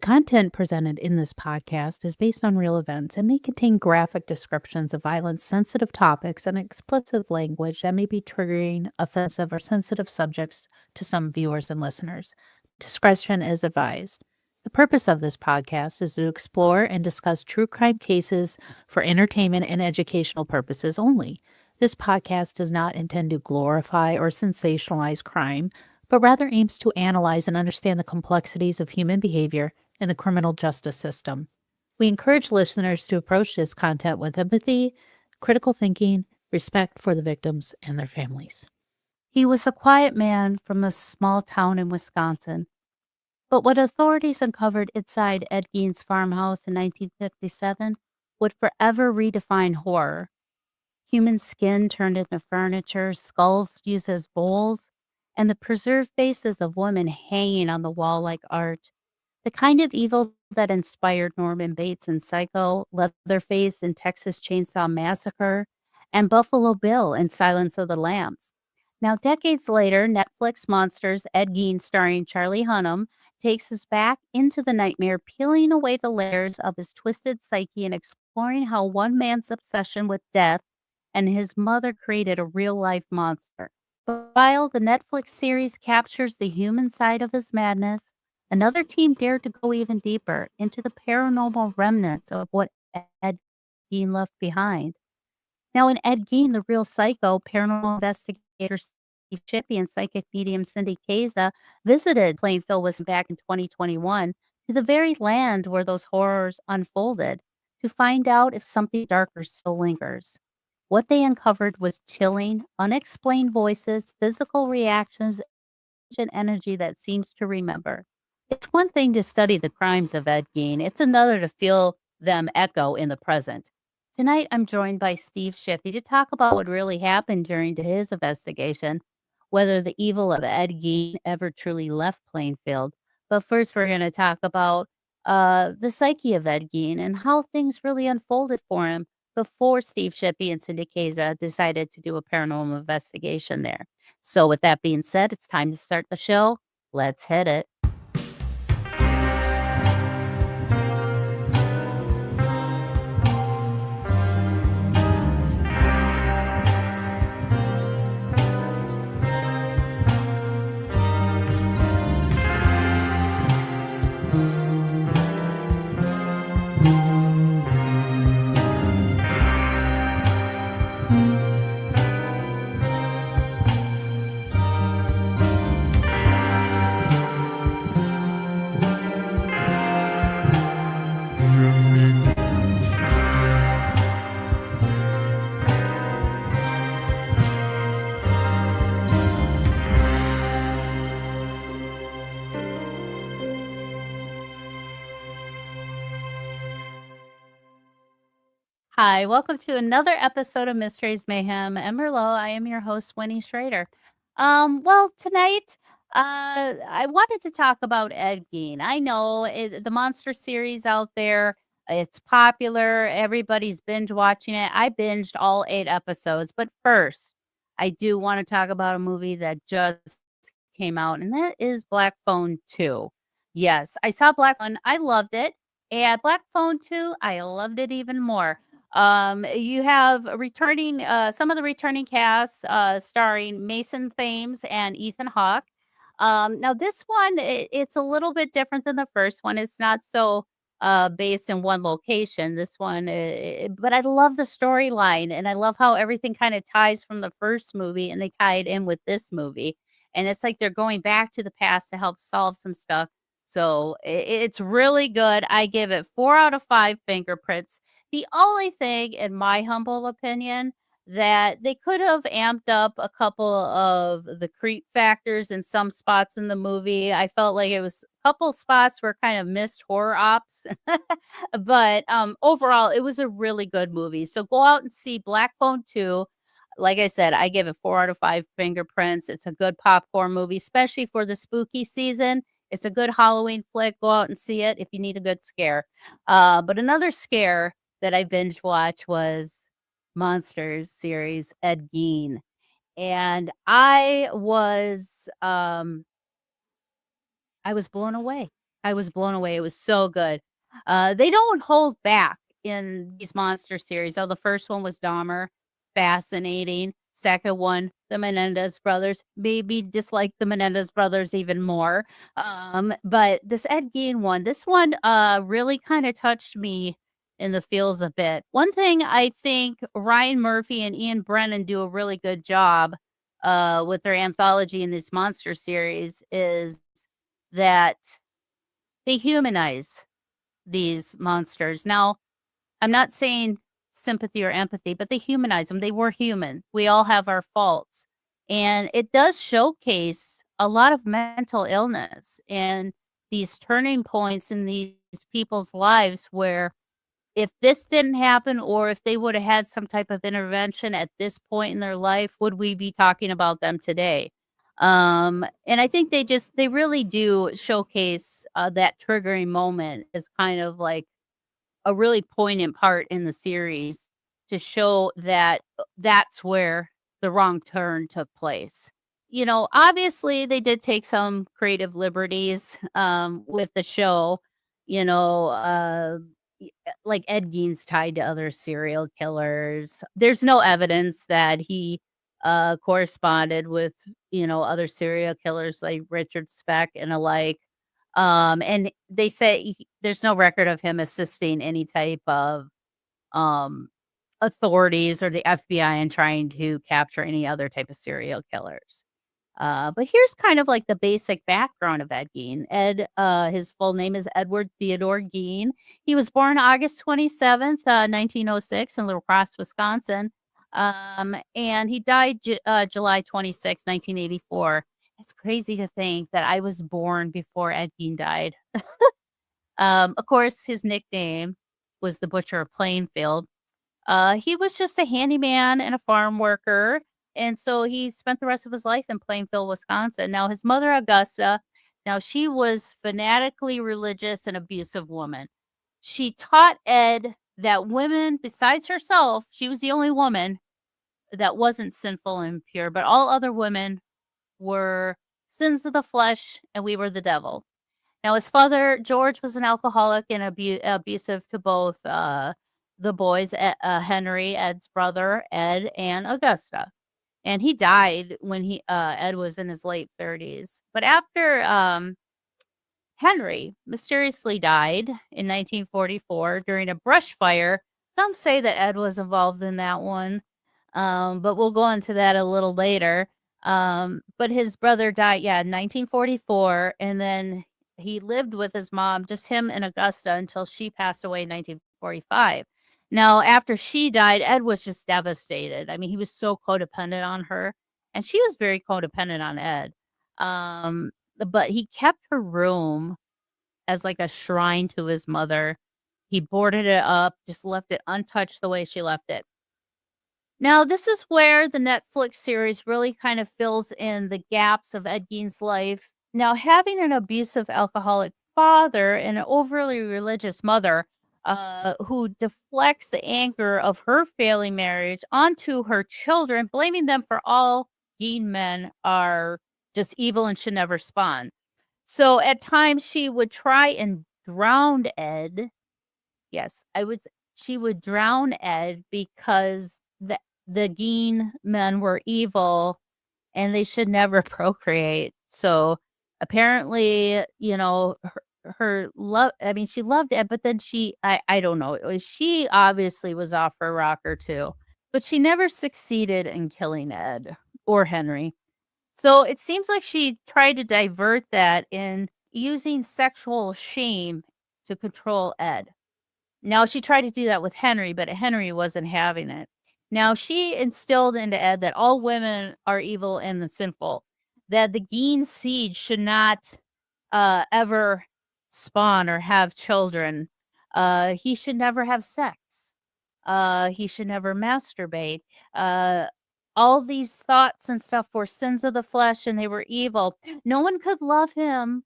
content presented in this podcast is based on real events and may contain graphic descriptions of violence, sensitive topics, and explicit language that may be triggering, offensive, or sensitive subjects to some viewers and listeners. Discretion is advised. The purpose of this podcast is to explore and discuss true crime cases for entertainment and educational purposes only. This podcast does not intend to glorify or sensationalize crime, but rather aims to analyze and understand the complexities of human behavior in the criminal justice system. We encourage listeners to approach this content with empathy, critical thinking, respect for the victims and their families. He was a quiet man from a small town in Wisconsin. But what authorities uncovered inside Ed Gein's farmhouse in 1957 would forever redefine horror. Human skin turned into furniture, skulls used as bowls, and the preserved faces of women hanging on the wall like art. The kind of evil that inspired Norman Bates in Psycho, Leatherface in Texas Chainsaw Massacre, and Buffalo Bill in Silence of the Lambs. Now, decades later, Netflix monsters Ed Gein, starring Charlie Hunnam, takes us back into the nightmare, peeling away the layers of his twisted psyche and exploring how one man's obsession with death and his mother created a real-life monster. But while the Netflix series captures the human side of his madness, another team dared to go even deeper into the paranormal remnants of what Ed Gein left behind. Now, in Ed Gein, the real psycho, paranormal investigator Steve Shippy and psychic medium Cindy Kaza visited Plainfield back in 2021 to the very land where those horrors unfolded to find out if something darker still lingers. What they uncovered was chilling, unexplained voices, physical reactions, and energy that seems to remember. It's one thing to study the crimes of Ed Gein. It's another to feel them echo in the present. Tonight, I'm joined by Steve Shippy to talk about what really happened during his investigation, whether the evil of Ed Gein ever truly left Plainfield. But first, we're going to talk about the psyche of Ed Gein and how things really unfolded for him before Steve Shippy and Cindy Kaza decided to do a paranormal investigation there. So with that being said, it's time to start the show. Let's hit it. Hi, welcome to another episode of Mysteries, Mayhem, and Merlot. I am your host, Winnie Schrader. Tonight, I wanted to talk about Ed Gein. I know the Monster series out there, it's popular. Everybody's binge watching it. I binged all 8 episodes. But first, I do want to talk about a movie that just came out, and that is Black Phone 2. Yes, I saw Black Phone. I loved it. And Black Phone 2, I loved it even more. You have returning some of the returning cast starring Mason Thames and Ethan Hawke. Now this one it's a little bit different than the first one. It's not so based in one location. This one, but I love the storyline and I love how everything kind of ties from the first movie and they tie it in with this movie. And it's like they're going back to the past to help solve some stuff. So it's really good. I give it 4 out of 5 fingerprints. The only thing, in my humble opinion, that they could have amped up a couple of the creep factors in some spots in the movie. I felt like it was a couple spots were kind of missed horror ops. But overall, it was a really good movie. So go out and see Black Phone 2. Like I said, I give it 4 out of 5 fingerprints. It's a good popcorn movie, especially for the spooky season. It's a good Halloween flick. Go out and see it if you need a good scare. But another scare that I binge watched was Monsters series, Ed Gein. And I was blown away. I was blown away. It was so good. They don't hold back in these monster series. Oh, the first one was Dahmer, fascinating. Second one, the Menendez brothers. Maybe dislike the Menendez brothers even more. But this Ed Gein one, this one really kind of touched me in the feels a bit. One thing I think Ryan Murphy and Ian Brennan do a really good job with their anthology in this monster series is that they humanize these monsters. Now, I'm not saying sympathy or empathy, but they humanize them. They were human. We all have our faults. And it does showcase a lot of mental illness and these turning points in these people's lives where if this didn't happen or if they would have had some type of intervention at this point in their life, would we be talking about them today? And I think they really do showcase that triggering moment as kind of like a really poignant part in the series to show that that's where the wrong turn took place. You know, obviously they did take some creative liberties with the show, you know, like Ed Gein's tied to other serial killers. There's no evidence that he corresponded with, you know, other serial killers like Richard Speck and alike. And they say there's no record of him assisting any type of um, authorities or the FBI in trying to capture any other type of serial killers. But here's kind of like the basic background of Ed Gein. His full name is Edward Theodore Gein. He was born August 27th, 1906 in Little Cross, Wisconsin. And he died July 26th, 1984. It's crazy to think that I was born before Ed Gein died. Of course, his nickname was the Butcher of Plainfield. He was just a handyman and a farm worker, and so he spent the rest of his life in Plainfield, Wisconsin. Now, his mother, Augusta, now she was fanatically religious and abusive woman. She taught Ed that women, besides herself, she was the only woman that wasn't sinful and pure, but all other women were sins of the flesh, and we were the devil. Now, his father, George, was an alcoholic and abusive to both the boys, Henry, Ed's brother, Ed, and Augusta. And he died when Ed was in his late 30s. But after Henry mysteriously died in 1944 during a brush fire, some say that Ed was involved in that one, but we'll go into that a little later. But his brother died, in 1944, and then he lived with his mom, just him and Augusta, until she passed away in 1945. Now, after she died, Ed was just devastated. I mean, he was so codependent on her, and she was very codependent on Ed. But he kept her room as like a shrine to his mother. He boarded it up, just left it untouched the way she left it. Now, this is where the Netflix series really kind of fills in the gaps of Ed Gein's life. Now, having an abusive alcoholic father and an overly religious mother who deflects the anger of her failing marriage onto her children, blaming them for all Gein men are just evil and should never spawn. So at times she would try and drown Ed. Yes, she would drown Ed because the Gein men were evil and they should never procreate. So apparently, you know, her love, I mean, she loved Ed, but then I don't know. She obviously was off her rocker too, but she never succeeded in killing Ed or Henry. So it seems like she tried to divert that in using sexual shame to control Ed. Now, she tried to do that with Henry, but Henry wasn't having it. Now, she instilled into Ed that all women are evil and sinful, that the Gein seed should not ever spawn or have children. He should never have sex. He should never masturbate. All these thoughts and stuff were sins of the flesh and they were evil. No one could love him.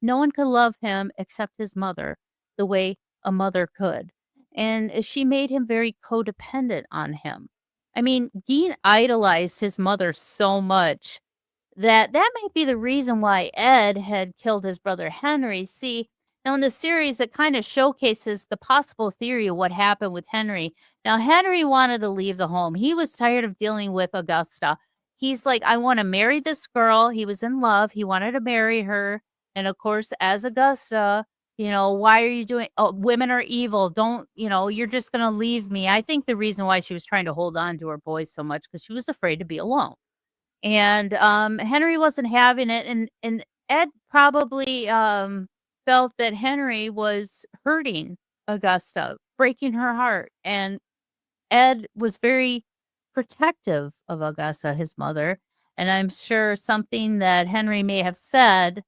No one could love him except his mother, the way a mother could. And she made him very codependent on him. I mean, Gein idolized his mother so much that might be the reason why Ed had killed his brother Henry. See, now in the series, it kind of showcases the possible theory of what happened with Henry. Now, Henry wanted to leave the home. He was tired of dealing with Augusta. He's like, I want to marry this girl. He was in love. He wanted to marry her. And of course, as Augusta, why are you doing, oh, women are evil. Don't, you're just going to leave me. I think the reason why she was trying to hold on to her boys so much because she was afraid to be alone. And Henry wasn't having it, and Ed probably felt that Henry was hurting Augusta, breaking her heart, and Ed was very protective of Augusta, his mother, and I'm sure something that Henry may have said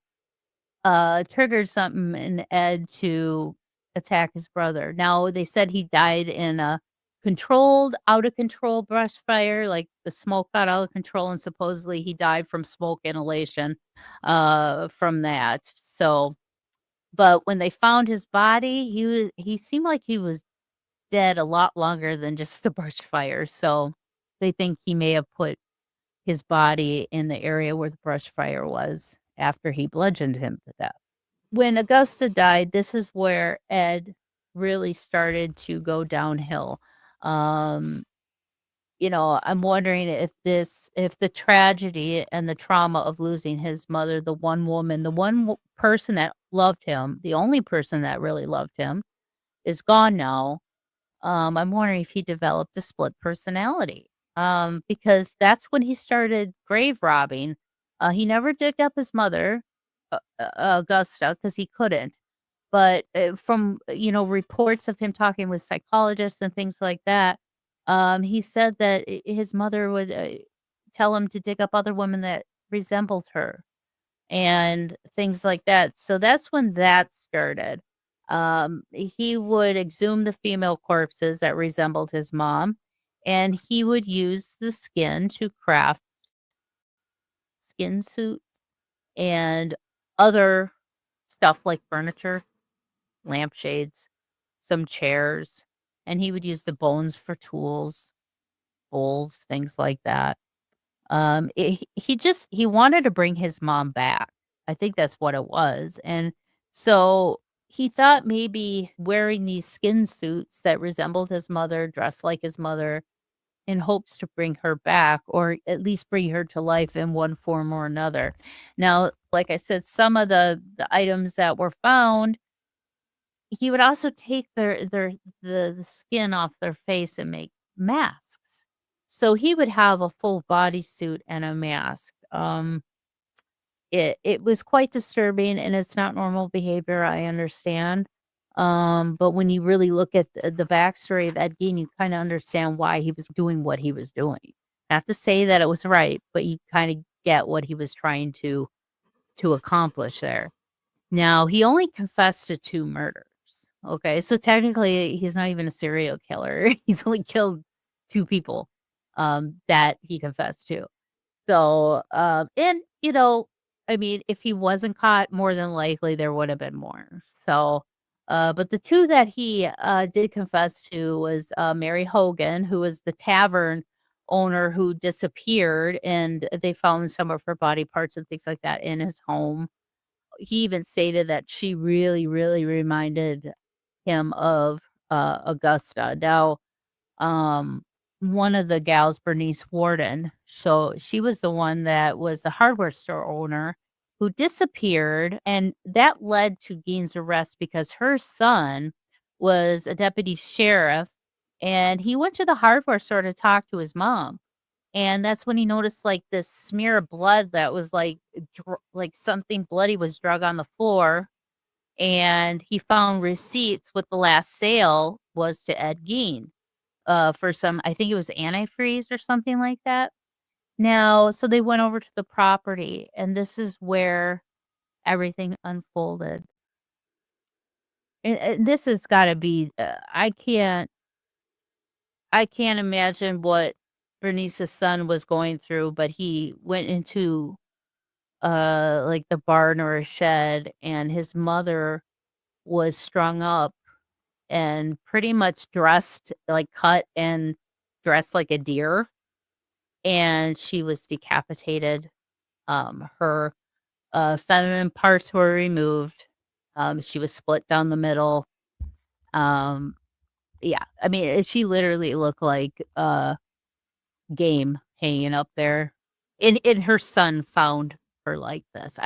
triggered something in Ed to attack his brother. Now, they said he died in a controlled, out of control brush fire, like the smoke got out of control, and supposedly he died from smoke inhalation from that. So, but when they found his body, he seemed like he was dead a lot longer than just the brush fire. So they think he may have put his body in the area where the brush fire was after he bludgeoned him to death. When Augusta died, this is where Ed really started to go downhill. Um, I'm wondering if the tragedy and the trauma of losing his mother, the one woman, the one person that loved him, the only person that really loved him, is gone now. I'm wondering if he developed a split personality. Because that's when he started grave robbing. He never digged up his mother, Augusta, because he couldn't. But from reports of him talking with psychologists and things like that, he said that his mother would tell him to dig up other women that resembled her and things like that. So that's when that started. He would exhume the female corpses that resembled his mom, and he would use the skin to craft skin suits and other stuff like furniture, lampshades, some chairs, and he would use the bones for tools, bowls, things like that. He wanted to bring his mom back. I think that's what it was. And so he thought maybe wearing these skin suits that resembled his mother, dressed like his mother, in hopes to bring her back or at least bring her to life in one form or another. Now, like I said, some of the items that were found, he would also take the skin off their face and make masks. So he would have a full bodysuit and a mask. It was quite disturbing, and it's not normal behavior, I understand. But when you really look at the backstory of Ed Gein, you kinda understand why he was doing what he was doing. Not to say that it was right, but you kinda get what he was trying to accomplish there. Now, he only confessed to 2 murders, okay? So technically, he's not even a serial killer. He's only killed 2 people, that he confessed to. So, and, I mean, if he wasn't caught, more than likely there would have been more. So, but the 2 that he, did confess to was, Mary Hogan, who was the tavern owner who disappeared, and they found some of her body parts and things like that in his home. He even stated that she really, really reminded him of, Augusta. Now, um, one of the gals, Bernice Warden, so she was the one that was the hardware store owner who disappeared, and that led to Gein's arrest because her son was a deputy sheriff, and he went to the hardware store to talk to his mom. And that's when he noticed, like, this smear of blood that was, like something bloody was drug on the floor, and he found receipts with the last sale was to Ed Gein, for some I think it was antifreeze or something like that. Now so they went over to the property, and this is where everything unfolded. And this has gotta be, I can't imagine what Bernice's son was going through, but he went into, like, the barn or a shed, and his mother was strung up and pretty much dressed, like, cut and dressed like a deer, and she was decapitated. Her feminine parts were removed. She was split down the middle. Um, yeah, I mean, she literally looked like game hanging up there. And her son found her like this.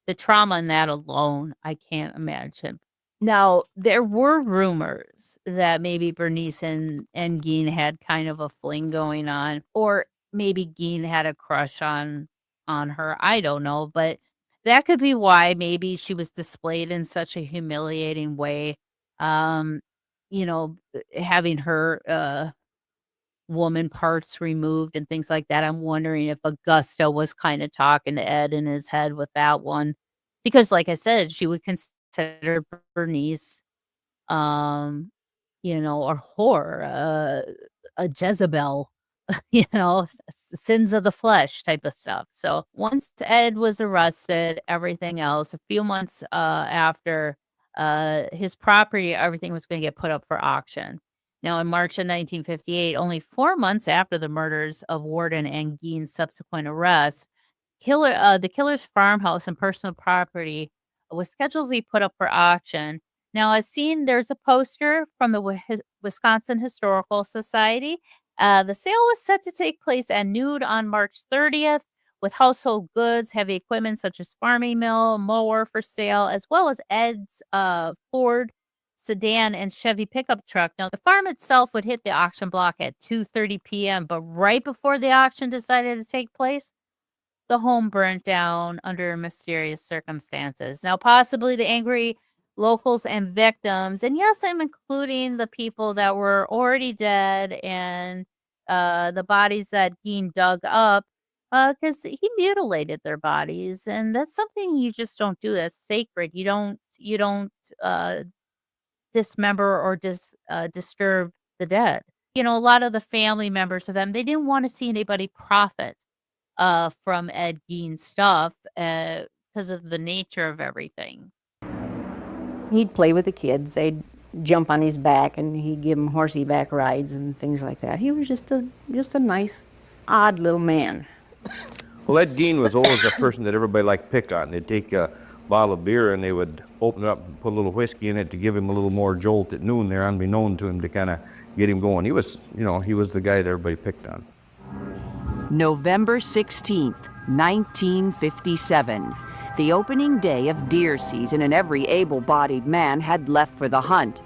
The trauma in that alone, I can't imagine. Now, there were rumors that maybe Bernice and Gein had kind of a fling going on, or maybe Gein had a crush on her. I don't know, but that could be why maybe she was displayed in such a humiliating way. Um, having her woman parts removed and things like that. I'm wondering if Augusta was kind of talking to Ed in his head with that one. Because like I said, she would consider Bernice, um, a whore, a Jezebel, sins of the flesh type of stuff. So once Ed was arrested, everything else, a few months after his property, everything was going to get put up for auction. Now, in March of 1958, only 4 months after the murders of Warden and Gein's subsequent arrest, the killer's farmhouse and personal property was scheduled to be put up for auction. Now, as seen, there's a poster from the Wisconsin Historical Society. The sale was set to take place at noon on March 30th, with household goods, heavy equipment such as farming mill, mower for sale, as well as Ed's Ford sedan and Chevy pickup truck. Now, the farm itself would hit the auction block at 2:30 p.m., but right before the auction decided to take place, the home burnt down under mysterious circumstances. Now, possibly the angry locals and victims, and yes, I'm including the people that were already dead and the bodies that Gein dug up, because he mutilated their bodies, and that's something you just don't do. That's sacred. You don't uh, dismember or disturb the dead. A lot of the family members of them, they didn't want to see anybody profit from Ed Gein's stuff because of the nature of everything. He'd play with the kids. They'd jump on his back, and he'd give them horsey back rides and things like that. He was just a nice, odd little man. Well, Ed Gein was always a person that everybody liked to pick on. They'd take a bottle of beer and they would open it up and put a little whiskey in it to give him a little more jolt at noon there, unbeknown to him, to kind of get him going. He was the guy that everybody picked on. November 16th, 1957. The opening day of deer season, and every able-bodied man had left for the hunt.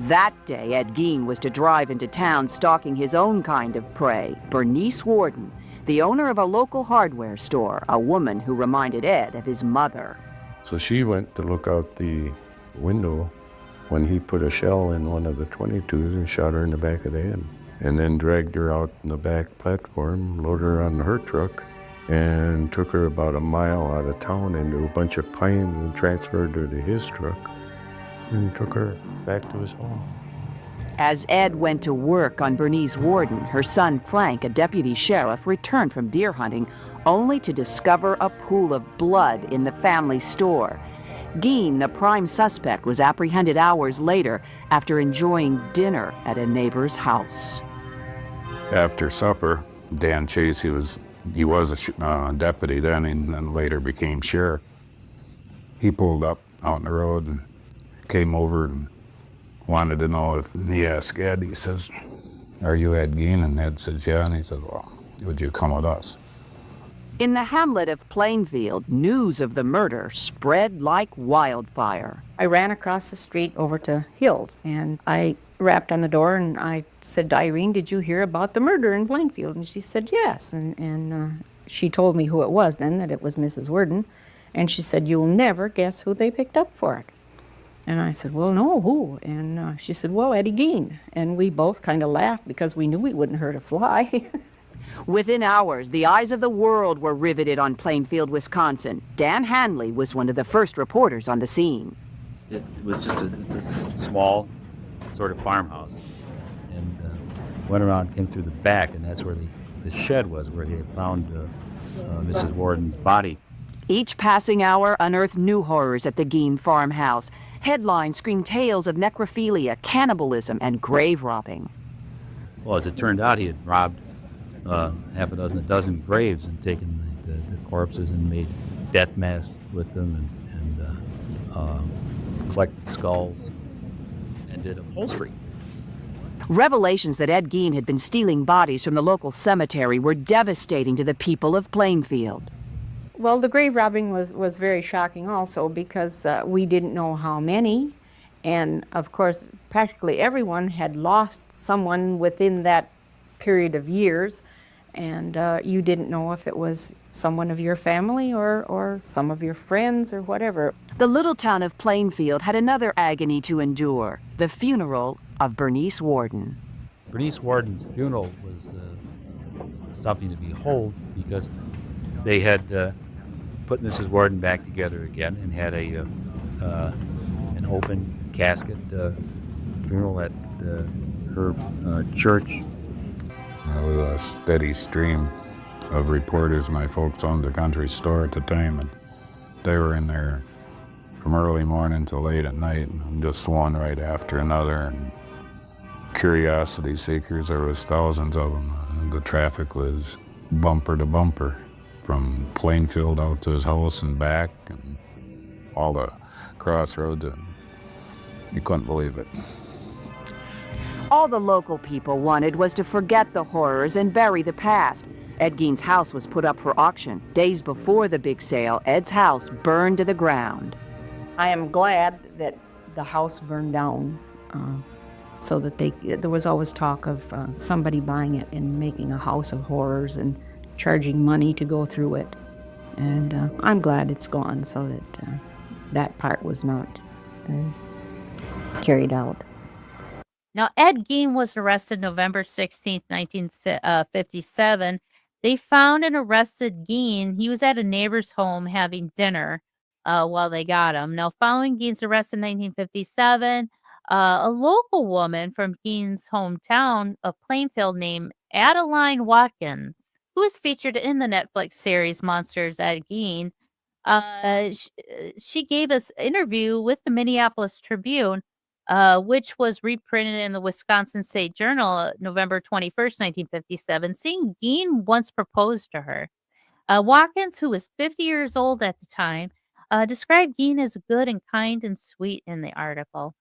That day, Ed Gein was to drive into town stalking his own kind of prey, Bernice Warden, the owner of a local hardware store, a woman who reminded Ed of his mother. So she went to look out the window when he put a shell in one of the 22s and shot her in the back of the head, and then dragged her out in the back platform, loaded her on her truck, and took her about a mile out of town into a bunch of pines and transferred her to his truck and took her back to his home. As Ed went to work on Bernice Warden, her son Frank, a deputy sheriff, returned from deer hunting only to discover a pool of blood in the family store. Gein, the prime suspect, was apprehended hours later after enjoying dinner at a neighbor's house. After supper, Dan Chase, he was a deputy then, and then later became sheriff. He pulled up out in the road and came over and wanted to know if, he asked Ed, he says, "Are you Ed Gein?" And Ed says, "Yeah." And he said, "Well, would you come with us?" In the hamlet of Plainfield, news of the murder spread like wildfire. I ran across the street over to Hills, and I rapped on the door, and I said, "Irene, did you hear about the murder in Plainfield?" And she said, "Yes." And she told me who it was then, that it was Mrs. Worden. And she said, "You'll never guess who they picked up for it." And I said, "Well, no, who?" And she said, "Well, Eddie Gein." And we both kind of laughed because we knew we wouldn't hurt a fly. Within hours, the eyes of the world were riveted on Plainfield, Wisconsin. Dan Hanley was one of the first reporters on the scene. It was just it's a small sort of farmhouse. And went around, came through the back, and that's where the shed was, where he had found Mrs. Warden's body. Each passing hour unearthed new horrors at the Gein farmhouse. Headlines screamed tales of necrophilia, cannibalism, and grave robbing. Well, as it turned out, he had robbed a dozen graves and taken the the corpses and made death masks with them and collected skulls and did upholstery. Revelations that Ed Gein had been stealing bodies from the local cemetery were devastating to the people of Plainfield. Well, the grave robbing was very shocking also because we didn't know how many. And of course, practically everyone had lost someone within that period of years. And you didn't know if it was someone of your family or some of your friends or whatever. The little town of Plainfield had another agony to endure, the funeral of Bernice Worden. Bernice Warden's funeral was something to behold because they had put Mrs. Warden back together again and had an open casket funeral at her church. There was a steady stream of reporters. My folks owned a country store at the time, and they were in there from early morning till late at night, and just one right after another. And curiosity seekers, there was thousands of them. And the traffic was bumper to bumper, from Plainfield out to his house and back, and all the crossroads. And you couldn't believe it. All the local people wanted was to forget the horrors and bury the past. Ed Gein's house was put up for auction. Days before the big sale, Ed's house burned to the ground. I am glad that the house burned down so that there was always talk of somebody buying it and making a house of horrors and charging money to go through it. And I'm glad it's gone so that that part was not carried out. Now, Ed Gein was arrested November 16th, 1957. They found and arrested Gein. He was at a neighbor's home having dinner while they got him. Now, following Gein's arrest in 1957, a local woman from Gein's hometown of Plainfield named Adeline Watkins, who was featured in the Netflix series Monsters Ed Gein, she gave us an interview with the Minneapolis Tribune, which was reprinted in the Wisconsin State Journal November 21st, 1957, saying Gein once proposed to her. Watkins, who was 50 years old at the time, described Gein as good and kind and sweet in the article.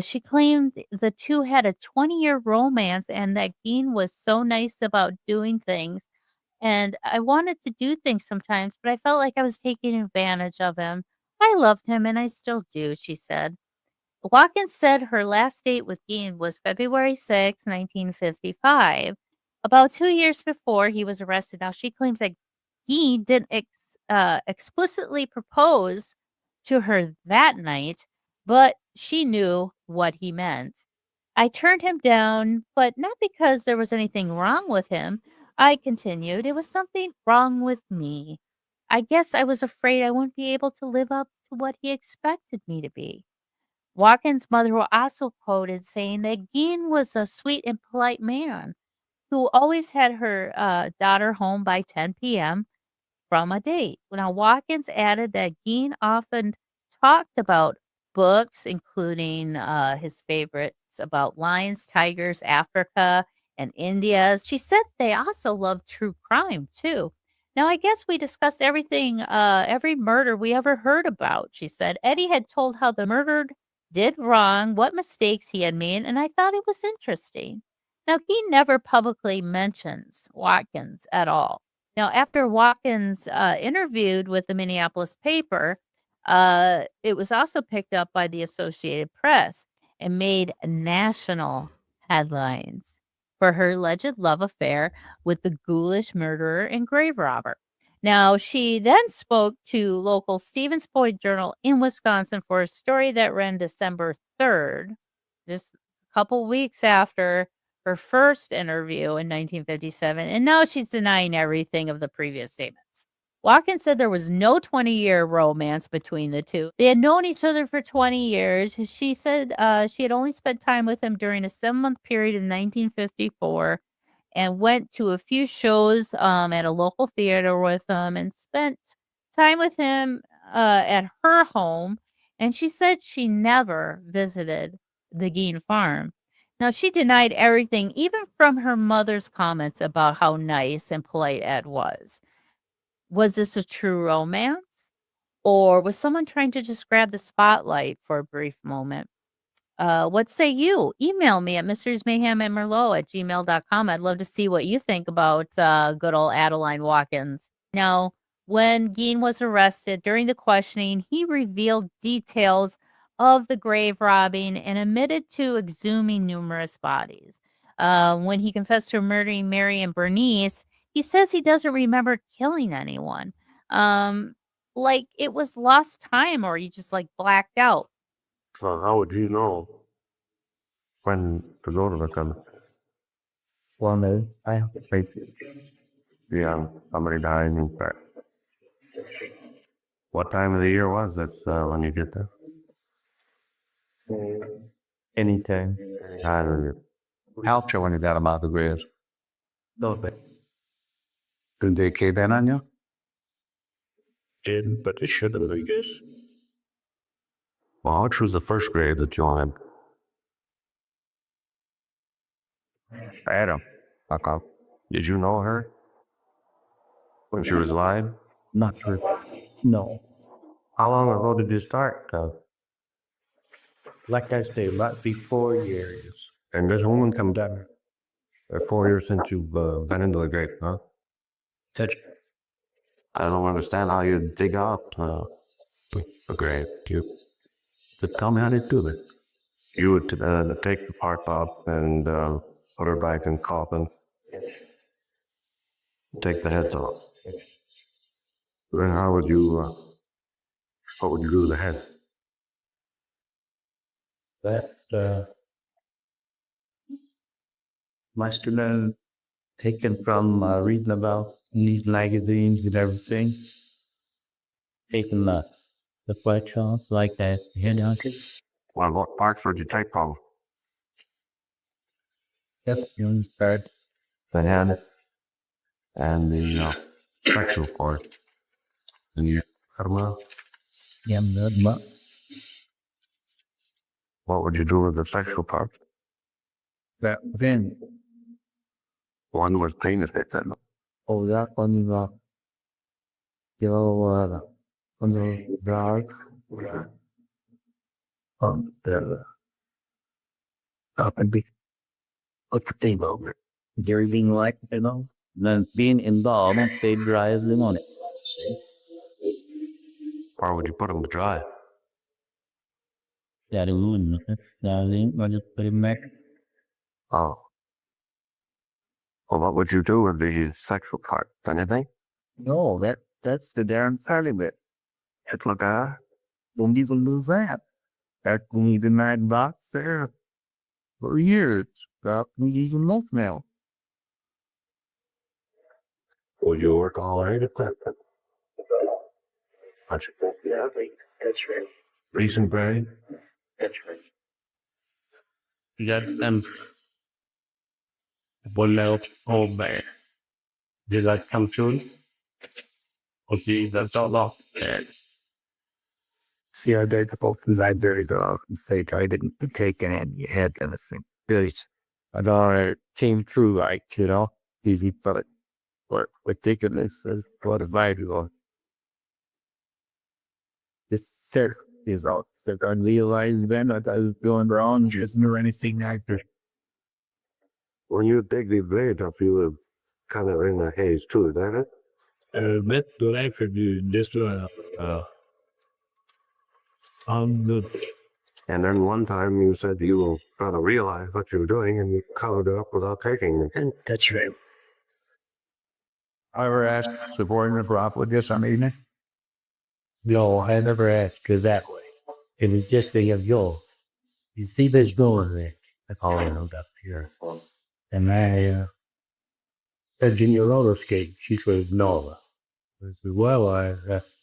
She claimed the two had a 20-year romance and that Gein was so nice about doing things. And I wanted to do things sometimes, but I felt like I was taking advantage of him. I loved him and I still do, she said. Watkins said her last date with Gein was February 6, 1955, about 2 years before he was arrested. Now, she claims that Gein didn't explicitly propose to her that night, but she knew what he meant. I turned him down, but not because there was anything wrong with him. I continued, it was something wrong with me. I guess I was afraid I wouldn't be able to live up to what he expected me to be. Watkins' mother was also quoted saying that Gein was a sweet and polite man who always had her daughter home by 10 p.m. from a date. Now, Watkins added that Gein often talked about books, including his favorites about lions, tigers, Africa, and India. She said they also loved true crime, too. Now, I guess we discussed everything, every murder we ever heard about, she said. Eddie had told how the murdered did wrong, what mistakes he had made, and I thought it was interesting. Now, he never publicly mentions Watkins at all. Now, after Watkins interviewed with the Minneapolis paper, it was also picked up by the Associated Press and made national headlines for her alleged love affair with the ghoulish murderer and grave robber. Now, she then spoke to local Stevens Point Journal in Wisconsin for a story that ran December 3rd, just a couple weeks after her first interview in 1957, and now she's denying everything of the previous statements. Watkins said there was no 20-year romance between the two. They had known each other for 20 years. She said she had only spent time with him during a 7-month period in 1954 and went to a few shows at a local theater with him and spent time with him at her home. And she said she never visited the Gein farm. Now, she denied everything, even from her mother's comments about how nice and polite Ed was. Was this a true romance? Or was someone trying to just grab the spotlight for a brief moment? What say you? Email me at mysteriesmayhem@merlot@gmail.com. I'd love to see what you think about good old Adeline Watkins. Now, when Gein was arrested, during the questioning, he revealed details of the grave robbing and admitted to exhuming numerous bodies. When he confessed to murdering Mary and Bernice, he says he doesn't remember killing anyone. Like it was lost time or he just like blacked out. So how would you know when to go to the cemetery? Well, no, I have to pay. Yeah, somebody died in fact. What time of the year was this when you get there? Anytime. I don't know. How sure when you got about the graves? No, but Did they cave in on you? didn't, but it should have, I guess. Well, which was the first grave that you had? Adam. Okay. Did you know her? When she was alive? Not true. No. How long ago did you start? Like I say, about 4 years. And this woman come down. 4 years since you've been into the grave, huh? Touch. I don't understand how you dig up a grave. But tell me how to do it. You would take the part up and put her back in coffin. Take the heads off. Then how would you, what would you do to the head? That must have been taken from reading about these magazines and everything. Taking the flesh off like that head hunter. Well, what parts would you take off? Yes, you understand. The head and the sexual part. And you cut them out. Yeah, but What would you do with the sexual part? that then, One was painted it, then. oh, that on the on the dog, the up and be look the table over. Everything like then being involved, they dries them on it. Where would you put them to dry? Yeah, the moon, darling, I just put him back. Oh. Well, what would you do with the sexual part? Anything? No, that's the darn part of it. It's like that. Don't even lose that. That's only the night box there for years. That we even look now. Would you work all right at that? That's right. recent brain? That's right. That one out home there. Did that come soon? Okay, that's all off. See, I did the folks in the library that often say I didn't take any head anything. Good. I thought it came through like, easy for it. Or ridiculous as what a Bible. This set is all that I realized then that I was going wrong, just nor anything after. When you dig the blade up, you were kind of in the haze too, is that it? But the life of you, this good. And then one time you said you were trying to realize what you were doing and you colored it up without taking it. And that's right. I ever asked the boy in the crop with this on evening? No, I never asked, because that way. It was just a yo. You see this going there? I call it up here. And I said, in your roller skate? She said, no. I said, well, I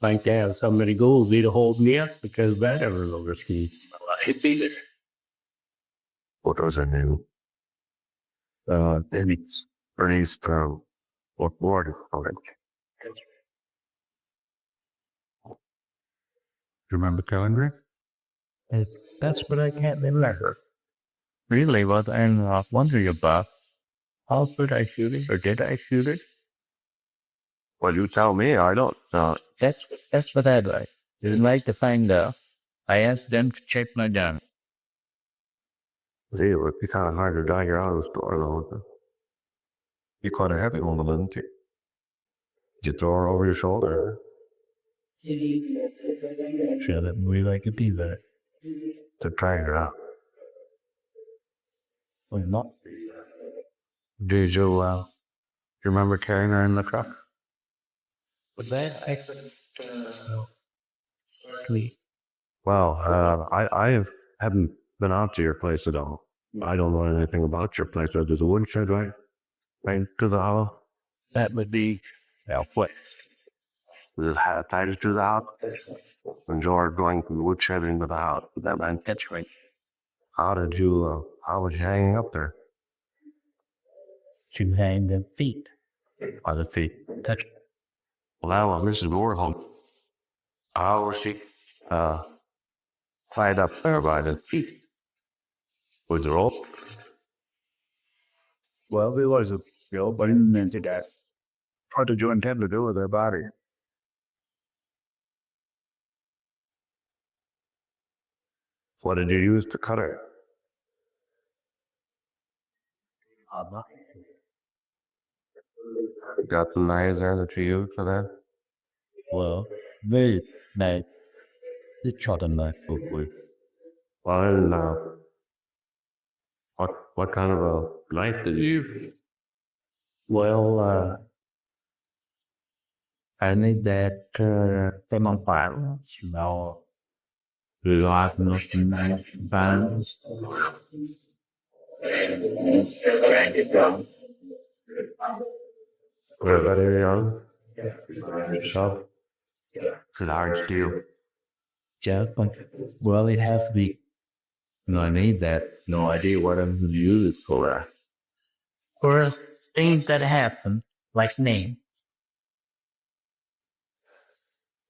think to have so many goals need to hold me up because that ever roller skate. Well, I'd be there. What was her name? Bernice, or Warden. Do you remember calendar? That's what I can't remember. Really, what I'm wondering about, how could I shoot it, or did I shoot it? Well, you tell me. I don't know. That's what I'd like. I'd like to find out. I asked them to check my gun. See, it would be kind of hard to drag her out of the store, though. You quite a heavy one, didn't you? Did you throw her over your shoulder? Shut up, we like to be there. To drag her out. Well, not. Did you remember carrying her in the truck? Was that? Well, I haven't been out to your place at all. I don't know anything about your place. There's a woodshed right to the hollow. That would be. Well, what? Is it attached to the house? And you're going from the woodshed into the house. That man. That's right. How was you hanging up there? She hang them feet. By the feet. Touch. Well, Mrs. Warhol. How was she tied up there by the feet? Was it rope? Well, it was a but into that. What did you intend to do with her body? What did you use to cut her? Got the knives there that you used for that? Well, they shot a knife with. Well, and, what kind of a knife did you use? Well, I need that from on fire. Smell. Do you like nothing nice bands? We're very young. Yourself? It's a hard deal. Yeah, but, well, it has to be. No, I need that. No idea what I'm going to use it for. For things that happen, like name.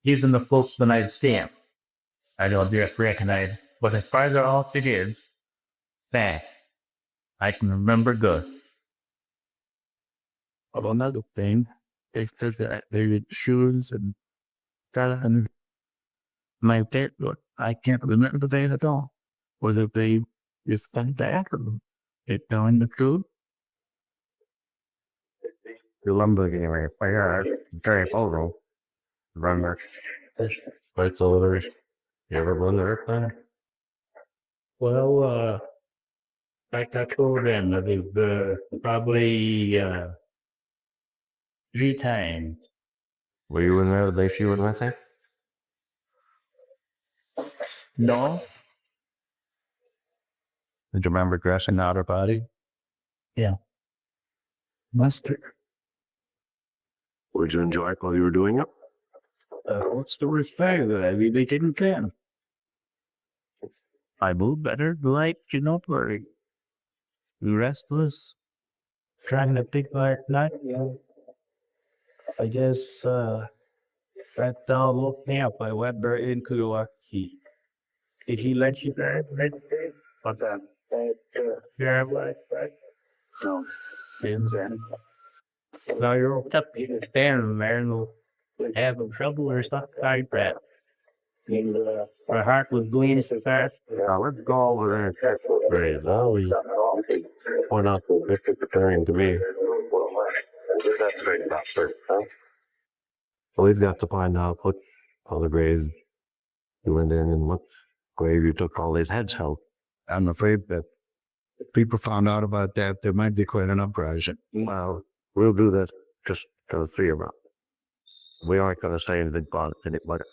Using the folks when I stand. I don't just recognize, but as far as our outfit is, that I can remember good. Well, another thing is that they shoes and that and my dad, but I can't remember that at all. Whether they just sent back or they telling the truth. You remember getting fire very over. Remember? Right over. You ever run the airplane? Well, like I told them, they've probably 3 times. Were you in there the day she went missing? No. Did you remember dressing out her body? Yeah. Mustard. Would you enjoy it while you were doing it? What's the respect of that? I mean, they didn't care. I move better, like, you know, worry. Restless. Trying to pick my night. I guess, that dog looked me up. I went very into a key. Did he let you there? What that? Yeah, right. No. Now you're up to standing there and having trouble or stuff like that. And my heart was bleeding so fast. Yeah, let's go over there and check for grades. We point out if it's returning to me. That's right, doctor. Well, we've got to find out what other graves you went in and what grave you took all these heads held. I'm afraid that if people found out about that, there might be quite an uprising. Well, we'll do that just to the 3 of us. We aren't going to say anything about anybody.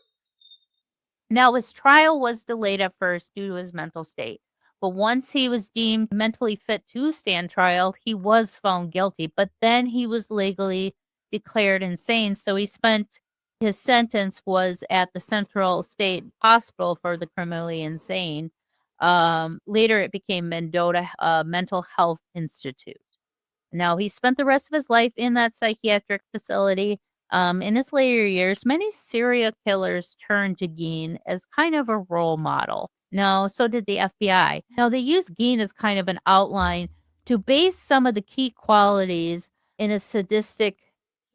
Now, his trial was delayed at first due to his mental state. But once he was deemed mentally fit to stand trial, he was found guilty. But then he was legally declared insane. So his sentence was at the Central State Hospital for the criminally insane. Later, it became Mendota Mental Health Institute. Now, he spent the rest of his life in that psychiatric facility. In his later years, many serial killers turned to Gein as kind of a role model. No, so did the FBI. Now, they used Gein as kind of an outline to base some of the key qualities in a sadistic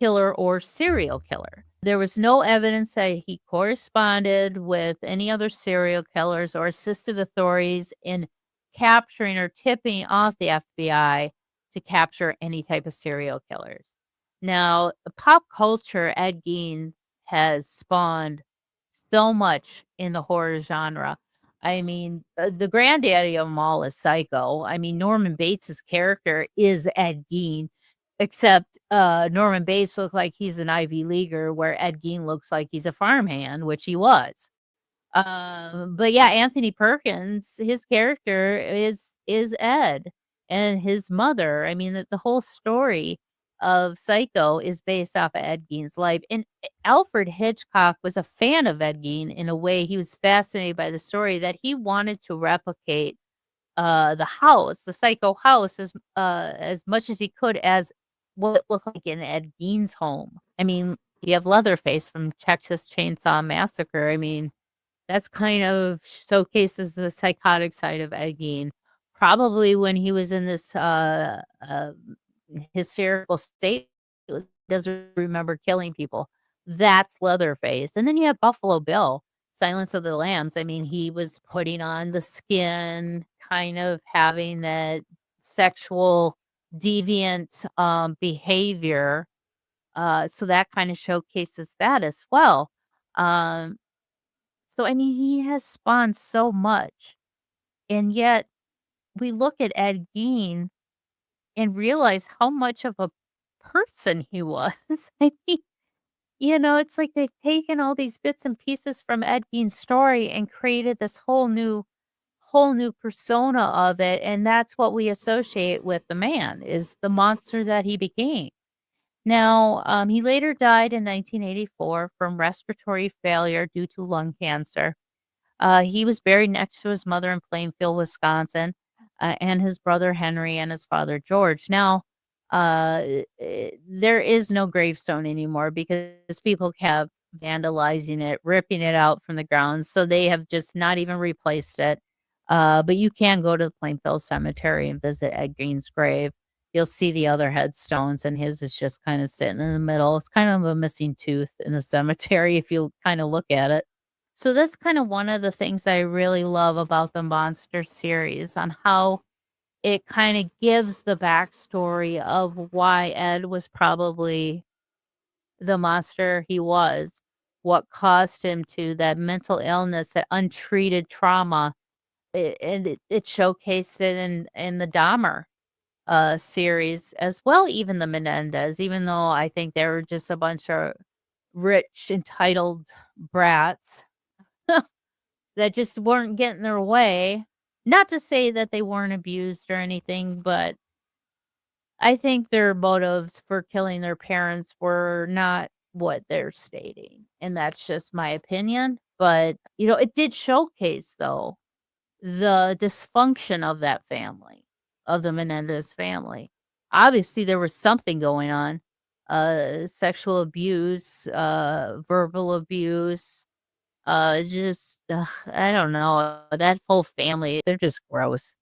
killer or serial killer. There was no evidence that he corresponded with any other serial killers or assisted authorities in capturing or tipping off the FBI to capture any type of serial killers. Now, pop culture, Ed Gein has spawned so much in the horror genre. I mean, the granddaddy of them all is Psycho. I mean, Norman Bates's character is Ed Gein, except Norman Bates looks like he's an Ivy Leaguer, where Ed Gein looks like he's a farmhand, which he was. But yeah, Anthony Perkins, his character is Ed, and his mother. I mean, the whole story of Psycho is based off of Ed Gein's life. And Alfred Hitchcock was a fan of Ed Gein in a way. He was fascinated by the story that he wanted to replicate the house, the Psycho house, as much as he could as what it looked like in Ed Gein's home. I mean, you have Leatherface from Texas Chainsaw Massacre. I mean, that's kind of showcases the psychotic side of Ed Gein. Probably when he was in this hysterical state, he doesn't remember killing people. That's Leatherface. And then you have Buffalo Bill, Silence of the Lambs. I mean, he was putting on the skin, kind of having that sexual deviant behavior. So that kind of showcases that as well. So, I mean, he has spawned so much. And yet we look at Ed Gein and realize how much of a person he was. I mean, it's like they've taken all these bits and pieces from Ed Gein's story and created this whole new persona of it. And that's what we associate with the man, is the monster that he became. Now, he later died in 1984 from respiratory failure due to lung cancer. He was buried next to his mother in Plainfield, Wisconsin, and his brother Henry and his father George. Now, there is no gravestone anymore because people kept vandalizing it, ripping it out from the ground. So they have just not even replaced it. But you can go to the Plainfield Cemetery and visit Ed Gein's grave. You'll see the other headstones, and his is just kind of sitting in the middle. It's kind of a missing tooth in the cemetery if you kind of look at it. So that's kind of one of the things I really love about the Monster series, on how it kind of gives the backstory of why Ed was probably the monster he was, what caused him to that mental illness, that untreated trauma. And it showcased it in the Dahmer series as well, even the Menendez, even though I think they were just a bunch of rich, entitled brats that just weren't getting their way. Not to say that they weren't abused or anything, but I think their motives for killing their parents were not what they're stating. And that's just my opinion. But, it did showcase, though, the dysfunction of that family, of the Menendez family. Obviously, there was something going on. Sexual abuse, verbal abuse, I don't know. That whole family, they're just gross.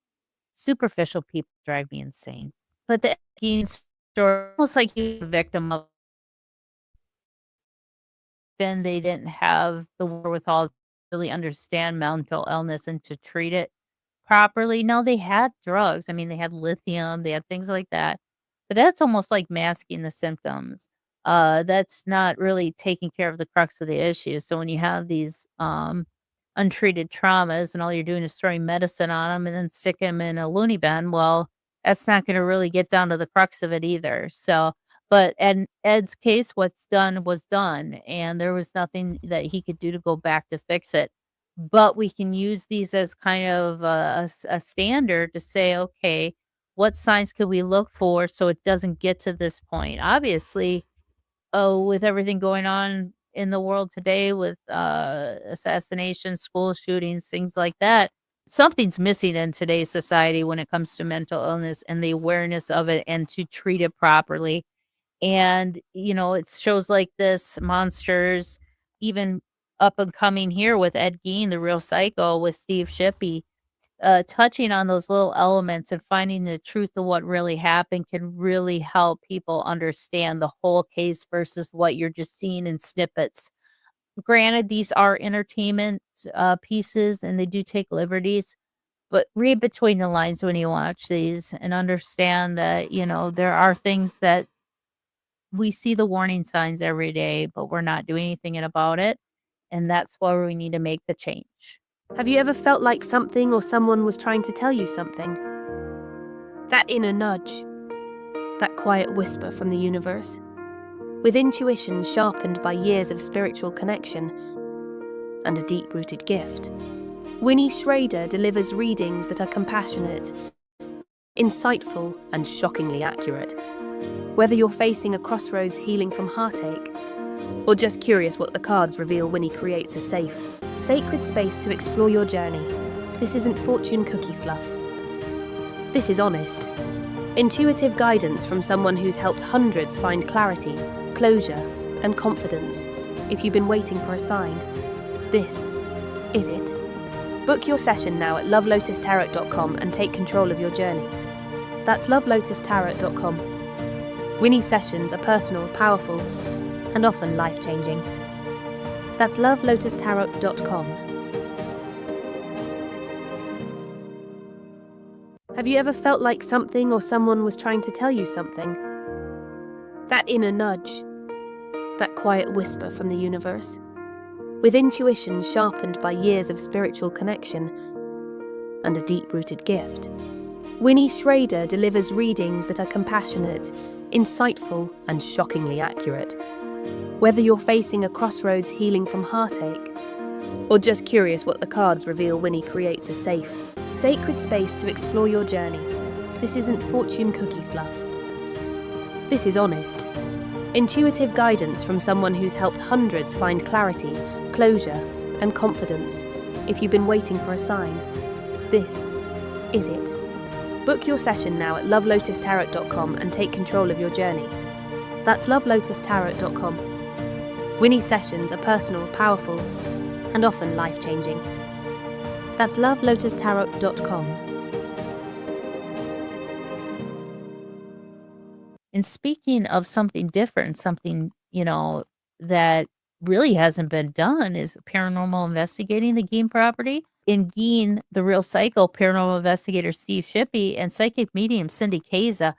Superficial people drive me insane. But the Gein story, almost like he was a victim of, then they didn't have the wherewithal to really understand mental illness and to treat it properly. No, they had drugs. I mean, they had lithium, they had things like that. But that's almost like masking the symptoms. That's not really taking care of the crux of the issue. So when you have these untreated traumas and all you're doing is throwing medicine on them and then stick them in a loony bin, well, that's not going to really get down to the crux of it either. So, but in Ed's case, what's done was done, and there was nothing that he could do to go back to fix it. But we can use these as kind of a standard to say, okay, what signs could we look for so it doesn't get to this point? Obviously, with everything going on in the world today with assassinations, school shootings, things like that, something's missing in today's society when it comes to mental illness and the awareness of it and to treat it properly. And, it shows like this, Monsters, even up and coming here with Ed Gein, the real psycho, with Steve Shippy. touching on those little elements and finding the truth of what really happened can really help people understand the whole case versus what you're just seeing in snippets. Granted, these are entertainment pieces and they do take liberties, but read between the lines when you watch these and understand that, there are things that we see the warning signs every day, but we're not doing anything about it. And that's why we need to make the change. Have you ever felt like something or someone was trying to tell you something? That inner nudge, that quiet whisper from the universe, with intuition sharpened by years of spiritual connection and a deep-rooted gift. Winnie Schrader delivers readings that are compassionate, insightful, and shockingly accurate. Whether you're facing a crossroads healing from heartache, or just curious what the cards reveal, Winnie creates a safe, sacred space to explore your journey. This isn't fortune cookie fluff. This is honest, intuitive guidance from someone who's helped hundreds find clarity, closure, and confidence. If you've been waiting for a sign, this is it. Book your session now at lovelotustarot.com and take control of your journey. That's lovelotustarot.com. Winnie's sessions are personal, powerful, and often life-changing. That's lovelotustarot.com. Have you ever felt like something or someone was trying to tell you something? That inner nudge, that quiet whisper from the universe, with intuition sharpened by years of spiritual connection and a deep-rooted gift. Winnie Schrader delivers readings that are compassionate, insightful, and shockingly accurate. Whether you're facing a crossroads healing from heartache, or just curious what the cards reveal, Winnie creates a safe, sacred space to explore your journey. This isn't fortune cookie fluff. This is honest, intuitive guidance from someone who's helped hundreds find clarity, closure, and confidence. If you've been waiting for a sign, this is it. Book your session now at lovelotustarot.com and take control of your journey. That's lovelotustarot.com. Winnie's sessions are personal, powerful, and often life-changing. That's lovelotustarot.com. And speaking of something different, something, that really hasn't been done is paranormal investigating the Gein property. In Gein, the real psycho, paranormal investigator Steve Shippy and psychic medium Cindy Kaza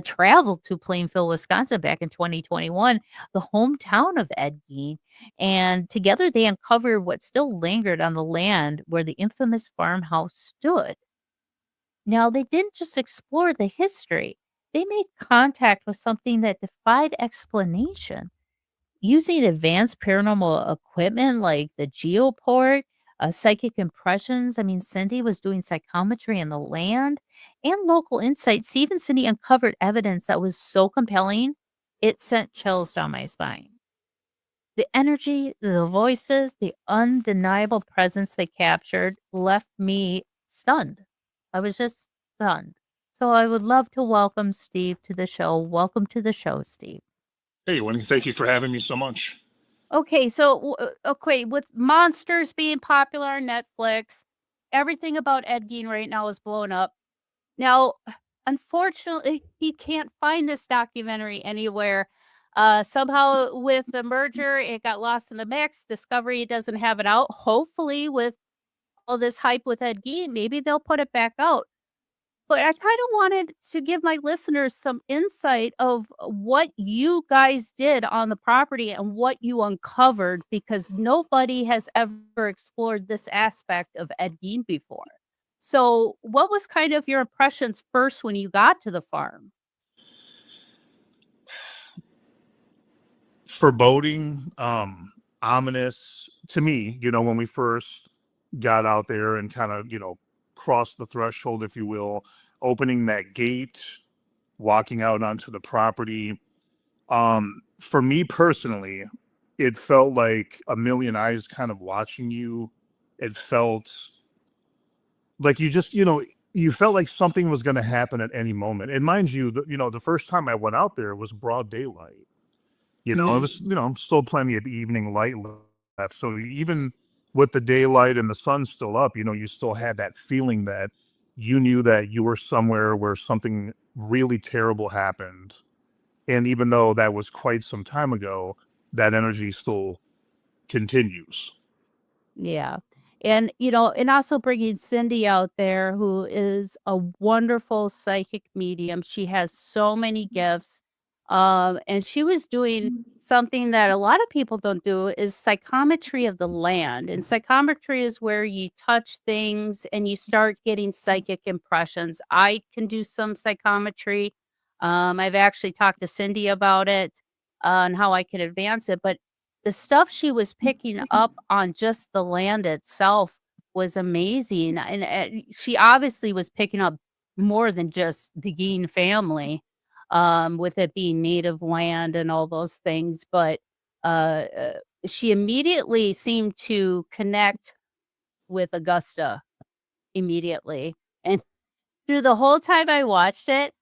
traveled to Plainfield, Wisconsin back in 2021, the hometown of Ed Gein. And together they uncovered what still lingered on the land where the infamous farmhouse stood. Now, they didn't just explore the history. They made contact with something that defied explanation. Using advanced paranormal equipment like the geoport, psychic impressions. I mean, Cindy was doing psychometry in the land and local insights. Steve and Cindy uncovered evidence that was so compelling, it sent chills down my spine. The energy, the voices, the undeniable presence they captured left me stunned. I was just stunned. So I would love to welcome Steve to the show. Welcome to the show, Steve. Hey, Winnie, thank you for having me so much. Okay, so with monsters being popular on Netflix, everything about Ed Gein right now is blowing up. Now, unfortunately, he can't find this documentary anywhere. Somehow with the merger, it got lost in the mix. Discovery doesn't have it out. Hopefully, with all this hype with Ed Gein, maybe they'll put it back out. But I kind of wanted to give my listeners some insight of what you guys did on the property and what you uncovered, because nobody has ever explored this aspect of Ed Gein before. So what was kind of your impressions first when you got to the farm? Foreboding, ominous to me, when we first got out there and kind of, crossed the threshold, if you will, opening that gate, walking out onto the property. For me personally, it felt like a million eyes kind of watching you. It felt like you just, you felt like something was going to happen at any moment. And mind you, the first time I went out there was broad daylight. It was, still plenty of evening light left. So even with the daylight and the sun still up, you still had that feeling that you knew that you were somewhere where something really terrible happened. And even though that was quite some time ago, that energy still continues. Yeah. And, and also bringing Cindy out there, who is a wonderful psychic medium. She has so many gifts. And she was doing something that a lot of people don't do is psychometry of the land. And psychometry is where you touch things and you start getting psychic impressions. I can do some psychometry. I've actually talked to Cindy about it, and how I can advance it. But the stuff she was picking up on just the land itself was amazing, and, she obviously was picking up more than just the Gein family, with it being native land and all those things, but, she immediately seemed to connect with Augusta immediately, and through the whole time I watched it,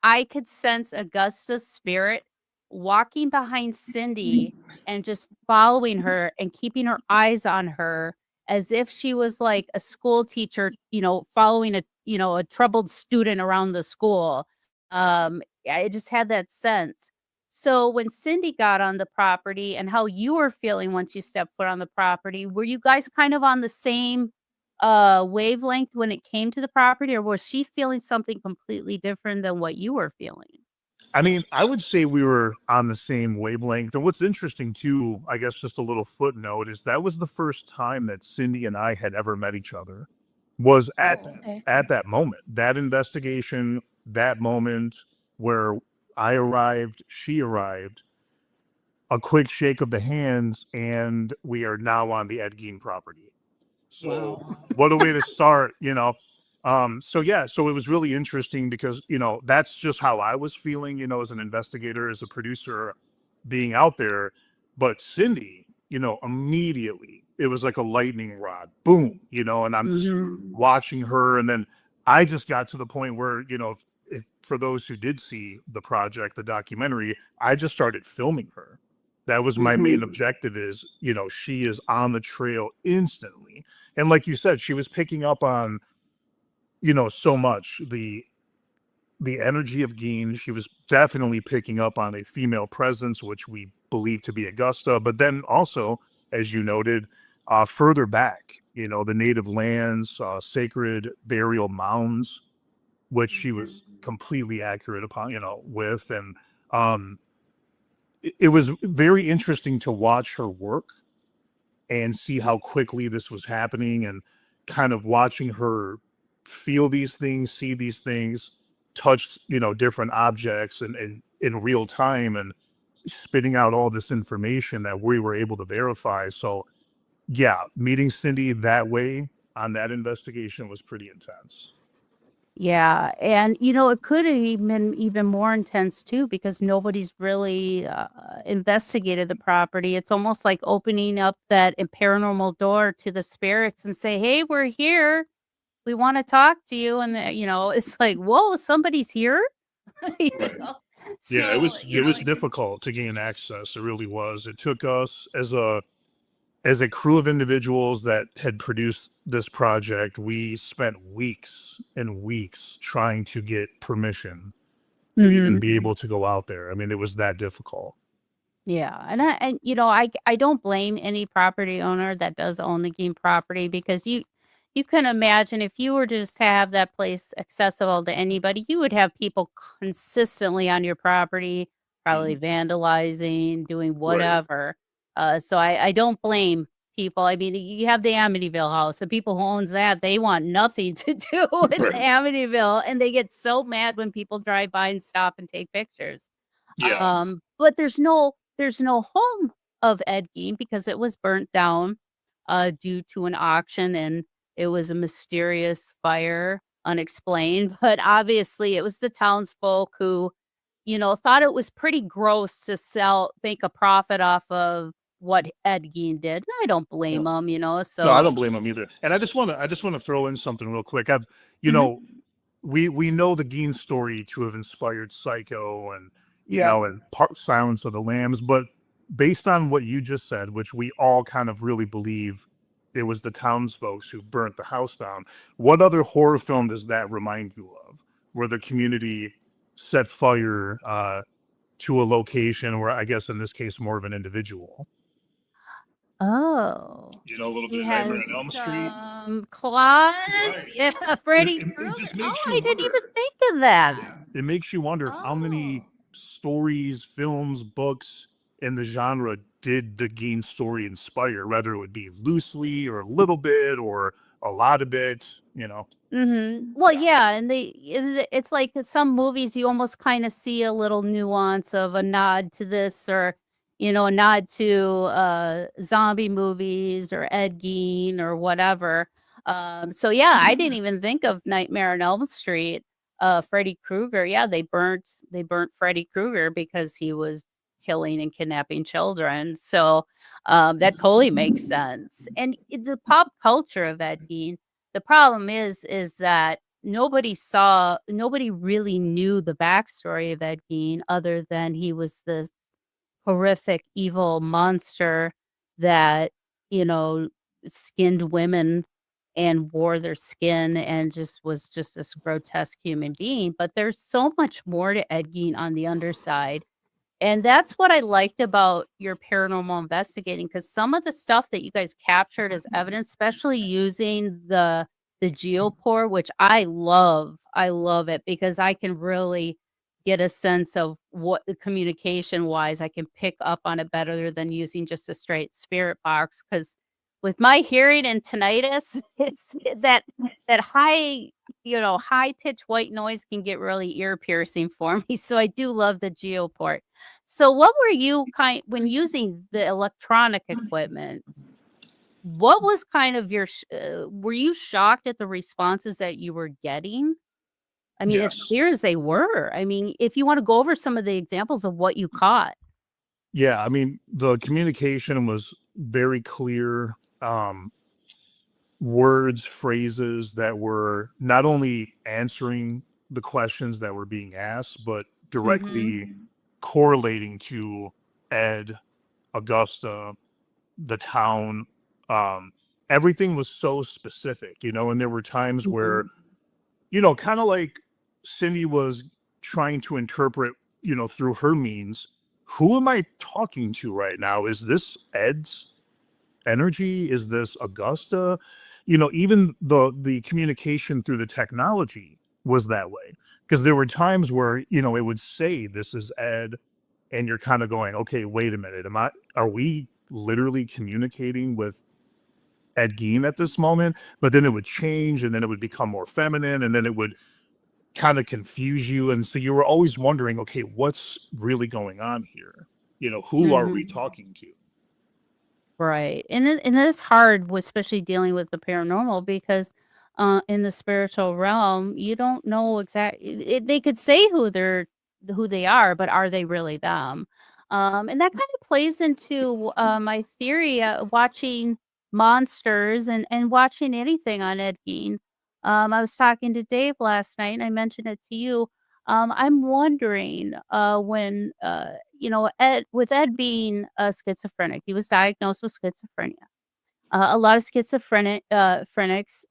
I could sense Augusta's spirit walking behind Cindy and just following her and keeping her eyes on her as if she was like a school teacher, following a troubled student around the school. I just had that sense. So when Cindy got on the property and how you were feeling once you stepped foot on the property, were you guys kind of on the same wavelength when it came to the property, or was she feeling something completely different than what you were feeling? I mean, I would say we were on the same wavelength. And what's interesting too, I guess just a little footnote, is that was the first time that Cindy and I had ever met each other, was Okay. at that moment, that investigation, that moment where I arrived, she arrived, a quick shake of the hands, and we are now on the Ed Gein property. So what a way to start. So yeah, so it was really interesting because, that's just how I was feeling, as an investigator, as a producer, being out there. But Cindy, immediately it was like a lightning rod, boom, and I'm just watching her. And then I just got to the point where, if for those who did see the project, the documentary, I just started filming her. That was my main objective is, she is on the trail instantly. And like you said, she was picking up on, so much the energy of Gein. She was definitely picking up on a female presence, which we believe to be Augusta. But then also, as you noted, further back, the native lands, sacred burial mounds, which she was completely accurate upon, with. And it was very interesting to watch her work and see how quickly this was happening, and kind of watching her feel these things, see these things, touch, different objects and in real time, and spitting out all this information that we were able to verify. So yeah, meeting Cindy that way on that investigation was pretty intense. Yeah, and it could have been even more intense too because nobody's really investigated the property. It's almost like opening up that paranormal door to the spirits and say, "Hey, we're here. We want to talk to you." And it's like, "Whoa, somebody's here." You know? Yeah, So, it was difficult to gain access. It really was. It took us as a crew of individuals that had produced this project. We spent weeks and weeks trying to get permission to even be able to go out there. I mean, it was that difficult. yeah, and I don't blame any property owner that does own the game property because you can imagine if you were to just have that place accessible to anybody, you would have people consistently on your property, probably vandalizing, doing whatever. So I don't blame people. I mean, you have the Amityville house. The people who owns that, they want nothing to do with the Amityville, and they get so mad when people drive by and stop and take pictures. Yeah. But there's no home of Ed Gein because it was burnt down due to an auction, and it was a mysterious fire, unexplained. But obviously, it was the townsfolk who, thought it was pretty gross to make a profit off of what Ed Gein did. And I don't blame them, No, I So, don't blame them either. And I just want to throw in something real quick. You Mhm. know, we know the Gein story to have inspired Psycho and Yeah. and Silence of the Lambs, but based on what you just said, which we all kind of really believe it was the townsfolk who burnt the house down. What other horror film does that remind you of, where the community set fire to a location, or I guess in this case more of an individual? Oh. You know, a little He bit of Nightmare on has Elm Street. claws. Right. Yeah, Freddy It Krueger. just Oh, makes I you didn't even wonder. think of that. It makes you wonder how many stories, films, books in the genre did the Gein story inspire, whether it would be loosely or a little bit or a lot of it, you know. Well, yeah, and it's like some movies you almost kind of see a little nuance of a nod to this, or a nod to zombie movies or Ed Gein or whatever. So yeah, I didn't even think of Nightmare on Elm Street. Freddy Krueger, yeah, they burnt Freddy Krueger because he was killing and kidnapping children. So that totally makes sense. And the pop culture of Ed Gein, the problem is that nobody really knew the backstory of Ed Gein other than he was this horrific, evil monster that, you know, skinned women and wore their skin and just was just this grotesque human being. But there's so much more to Ed Gein on the underside. And that's what I liked about your paranormal investigating, because some of the stuff that you guys captured as evidence, especially using the geopore, which I love. I love it because I can really get a sense of what the communication wise I can pick up on it better than using just a straight spirit box. Because with my hearing and tinnitus, it's that high pitched white noise can get really ear piercing for me. So I do love the geoport. So what were you when using the electronic equipment? What was kind of were you shocked at the responses that you were getting? I mean, as Yes. clear as they were. I mean, if you want to go over some of the examples of what you caught. Yeah, I mean, the communication was very clear. Words, phrases that were not only answering the questions that were being asked, but directly correlating to Ed, Augusta, the town. Um, Everything was so specific, and there were times where, kind of like Cindy was trying to interpret, through her means, who am I talking to right now? Is this Ed's energy? Is this Augusta? Even the communication through the technology was that way, because there were times where it would say this is Ed, and you're kind of going, okay, wait a minute, are we literally communicating with Ed Gein at this moment? But then it would change, and then it would become more feminine, and then it would kind of confuse you, and so you were always wondering, okay, what's really going on here? Who are we talking to? Right. And it's hard, especially dealing with the paranormal, because in the spiritual realm, you don't know exactly. They could say who they are, but are they really them? And that kind of plays into my theory, watching monsters and watching anything on Ed Gein. I was talking to Dave last night, and I mentioned it to you. I'm wondering when Ed being schizophrenic, he was diagnosed with schizophrenia. A lot of phrenics,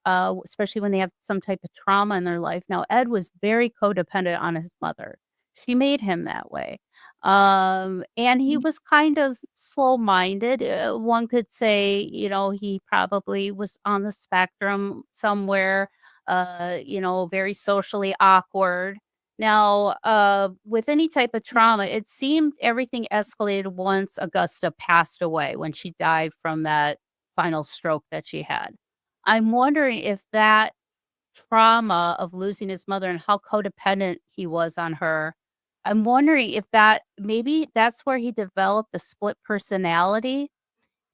especially when they have some type of trauma in their life. Now, Ed was very codependent on his mother. She made him that way. And he was kind of slow-minded. One could say, he probably was on the spectrum somewhere, very socially awkward. Now, with any type of trauma, it seemed everything escalated once Augusta passed away, when she died from that final stroke that she had. I'm wondering if that trauma of losing his mother and how codependent he was on her, I'm wondering if maybe that's where he developed the split personality,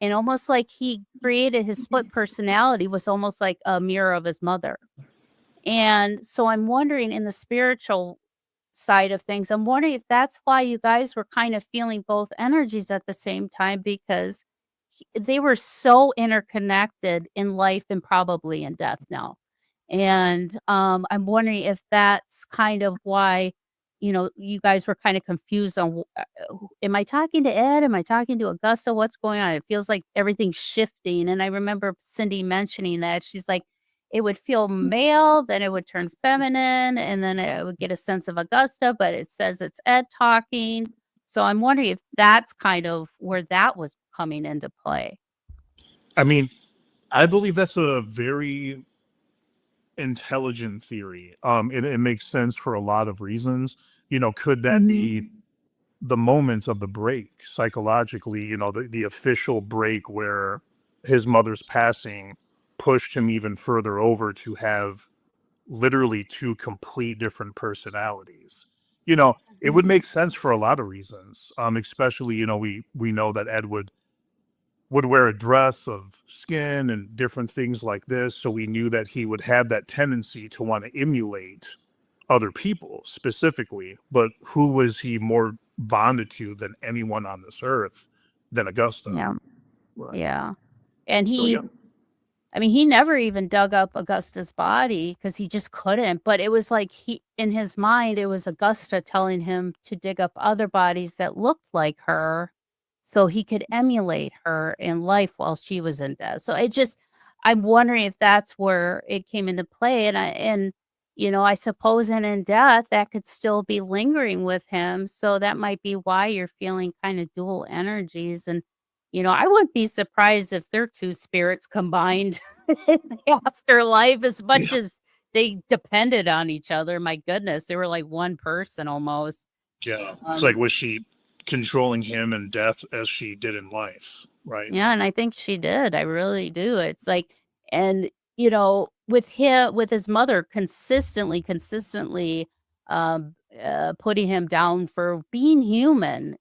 and almost like he created his split personality was almost like a mirror of his mother. And so I'm wondering, in the spiritual side of things, I'm wondering if that's why you guys were kind of feeling both energies at the same time, because they were so interconnected in life and probably in death now. And I'm wondering if that's kind of why you guys were kind of confused on, am I talking to Ed? Am I talking to Augusta? What's going on? It feels like everything's shifting. And I remember Cindy mentioning that. She's like, it would feel male, then it would turn feminine, and then I would get a sense of Augusta, but it says it's Ed talking. So I'm wondering if that's kind of where that was coming into play. I mean, I believe that's a very intelligent theory. It makes sense for a lot of reasons. Could that be the moments of the break psychologically? The official break where his mother's passing pushed him even further over to have literally two complete different personalities. It would make sense for a lot of reasons. Especially, we know that Ed would wear a dress of skin and different things like this. So we knew that he would have that tendency to want to emulate other people specifically. But who was he more bonded to than anyone on this earth than Augusta? Yeah. Right. Yeah. And So, he, yeah. I mean, he never even dug up Augusta's body because he just couldn't. But it was like in his mind, it was Augusta telling him to dig up other bodies that looked like her so he could emulate her in life while she was in death. So I'm wondering if that's where it came into play. I suppose in death, that could still be lingering with him. So that might be why you're feeling kind of dual energies. And I wouldn't be surprised if their two spirits combined in the afterlife as much as they depended on each other. My goodness, they were like one person almost. Yeah. It's like, was she controlling him in death as she did in life? Right. Yeah, and I think she did. I really do. It's like, and with his mother consistently putting him down for being human,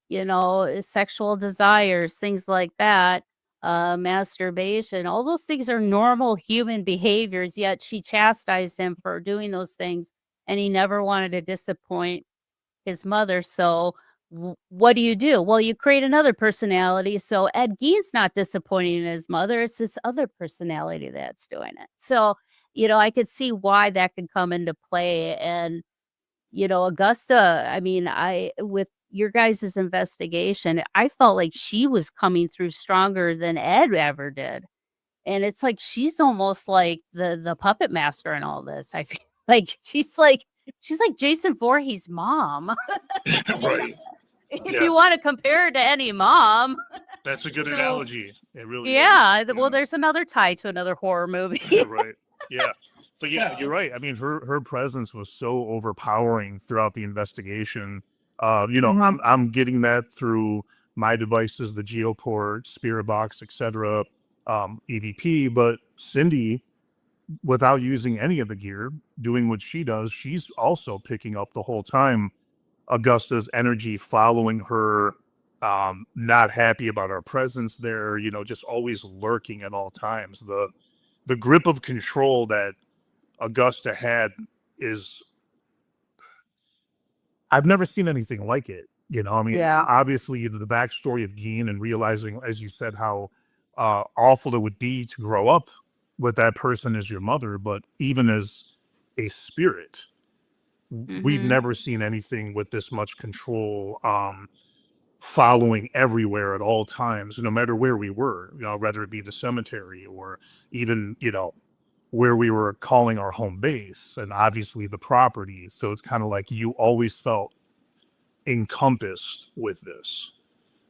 sexual desires, things like that, masturbation, all those things are normal human behaviors, yet she chastised him for doing those things, and he never wanted to disappoint his mother. So what do you do? Well, you create another personality. So Ed Gein's not disappointing his mother. It's this other personality that's doing it. So, I could see why that could come into play. And, Augusta, I mean, with your guys' investigation, I felt like she was coming through stronger than Ed ever did. And it's like she's almost like the puppet master in all this. I feel like she's like Jason Voorhees' mom. Right. If you want to compare her to any mom. That's a good analogy. It really Yeah. is. Well, there's another tie to another horror movie. Right. Yeah. But yeah, you're right. I mean, her presence was so overpowering throughout the investigation. I'm getting that through my devices, the Geoport, Spirit Box, etc., EVP. But Cindy, without using any of the gear, doing what she does, she's also picking up the whole time Augusta's energy, following her, not happy about our presence there, just always lurking at all times. The grip of control that Augusta had is, I've never seen anything like it. I mean, obviously the backstory of Gein and realizing, as you said, how awful it would be to grow up with that person as your mother, but even as a spirit, we've never seen anything with this much control, following everywhere at all times, no matter where we were, whether it be the cemetery or even, where we were calling our home base, and obviously the property. So it's kind of like you always felt encompassed with this.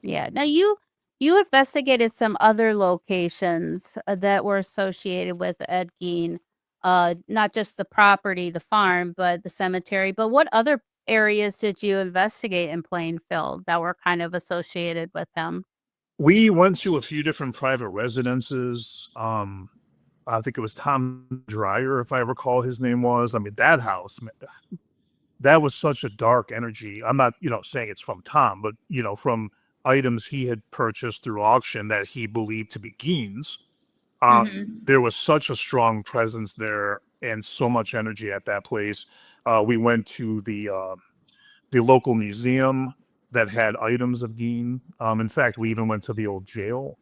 Yeah. Now you investigated some other locations that were associated with Ed Gein, not just the property, the farm, but the cemetery. But what other areas did you investigate in Plainfield that were kind of associated with him? We went to a few different private residences. I think it was Tom Dreyer, if I recall his name was. I mean, that house, that was such a dark energy. I'm not, saying it's from Tom, but, from items he had purchased through auction that he believed to be Gein's. There was such a strong presence there and so much energy at that place. We went to the local museum that had items of Gein. In fact, we even went to the old jail,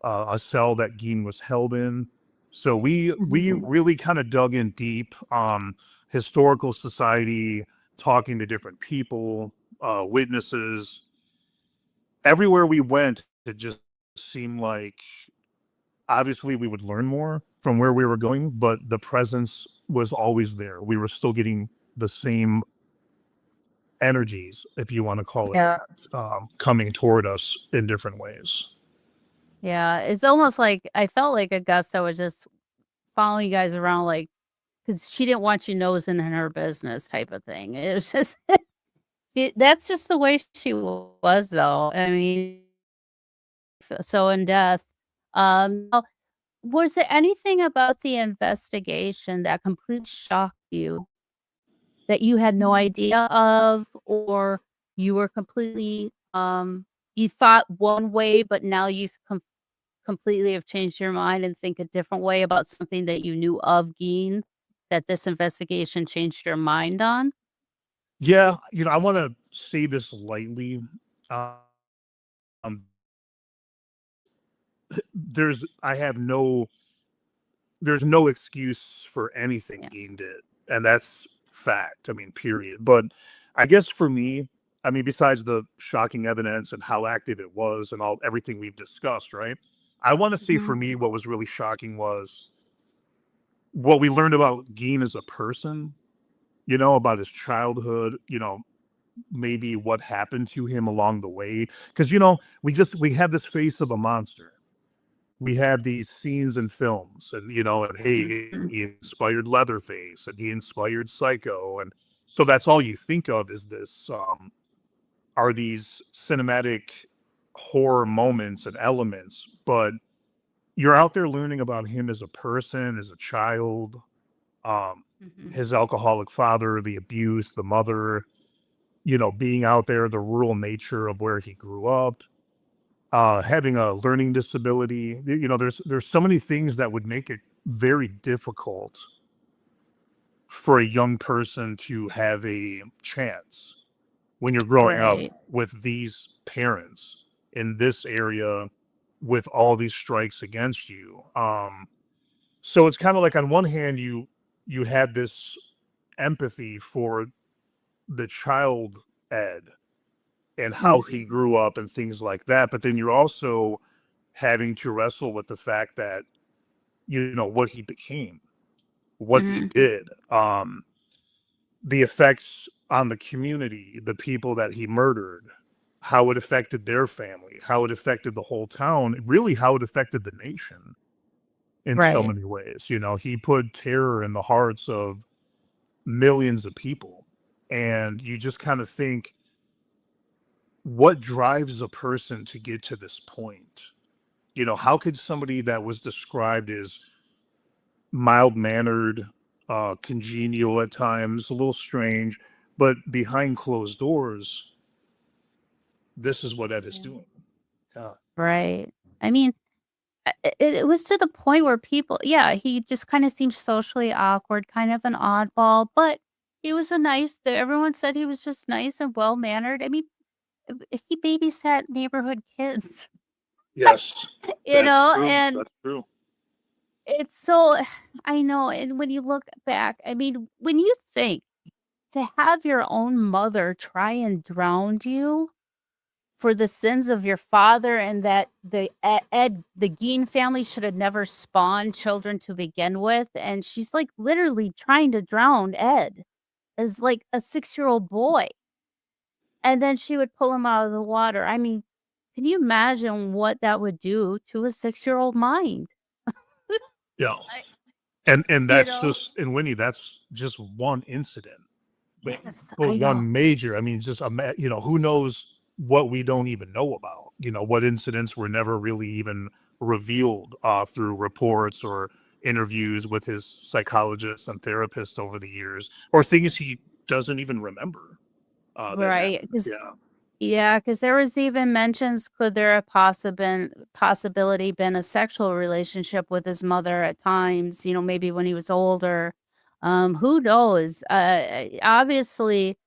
a cell that Gein was held in. So we really kind of dug in deep. Historical Society, talking to different people, witnesses. Everywhere we went, it just seemed like obviously we would learn more from where we were going, but the presence was always there. We were still getting the same energies, if you want to call it Yeah. that, coming toward us in different ways. Yeah, it's almost like I felt like Augusta was just following you guys around, like, because she didn't want you nosing in her business type of thing. It was just that's just the way she was, though. I mean, so in death. Now, was there anything about the investigation that completely shocked you that you had no idea of, or you were completely you thought one way, but now you completely have changed your mind and think a different way about something that you knew of Gein, that this investigation changed your mind on? Yeah, I want to say this lightly. Um, there's I have no there's no excuse for anything Yeah. Gein did, and that's fact. I mean, period. But I guess for me, I mean, besides the shocking evidence and how active it was and everything we've discussed, right? I want to say for Mhm. me, what was really shocking was what we learned about Gein as a person, about his childhood, maybe what happened to him along the way. Because, we have this face of a monster. We have these scenes in films, and and hey, Mhm. he inspired Leatherface, and he inspired Psycho, and so that's all you think of is this. Are these cinematic horror moments and elements? But you're out there learning about him as a person, as a child, um, Mhm. his alcoholic father, the abuse, the mother, being out there, the rural nature of where he grew up, having a learning disability. There's so many things that would make it very difficult for a young person to have a chance when you're growing up Right. with these parents in this area with all these strikes against you. So it's kind of like on one hand you had this empathy for the child Ed and how he Mhm. grew up and things like that, but then you're also having to wrestle with the fact that what he became, what he Mhm. did, the effects on the community, the people that he murdered, how it affected their family, how it affected the whole town, really how it affected the nation in so Right. many ways. He put terror in the hearts of millions of people. And you just kind of think, what drives a person to get to this point? How could somebody that was described as mild mannered, congenial at times, a little strange, but behind closed doors, this is what Ed is Yeah. doing. Yeah. Right. I mean, it was to the point where people, yeah, he just kind of seemed socially awkward, kind of an oddball, but he was everyone said he was just nice and well mannered. I mean, he babysat neighborhood kids, Yes, that's true. and That's true. it's so, I know. And when you look back, I mean, when you think to have your own mother try and drown you for the sins of your father, and that the Gein family should have never spawned children to begin with, and she's like literally trying to drown Ed as like a 6-year-old boy, and then she would pull him out of the water. I mean, can you imagine what that would do to a 6-year-old mind? Yeah. I, And you that's know, just, and Winnie, that's just one incident. yes, But I know. one major, I mean, just who knows what we don't even know about, what incidents were never really even revealed through reports or interviews with his psychologists and therapists over the years, or things he doesn't even remember that Right, happened. 'cause Yeah. yeah, because there was even mentions, could there have possibility been a sexual relationship with his mother at times, maybe when he was older? Who knows? Obviously,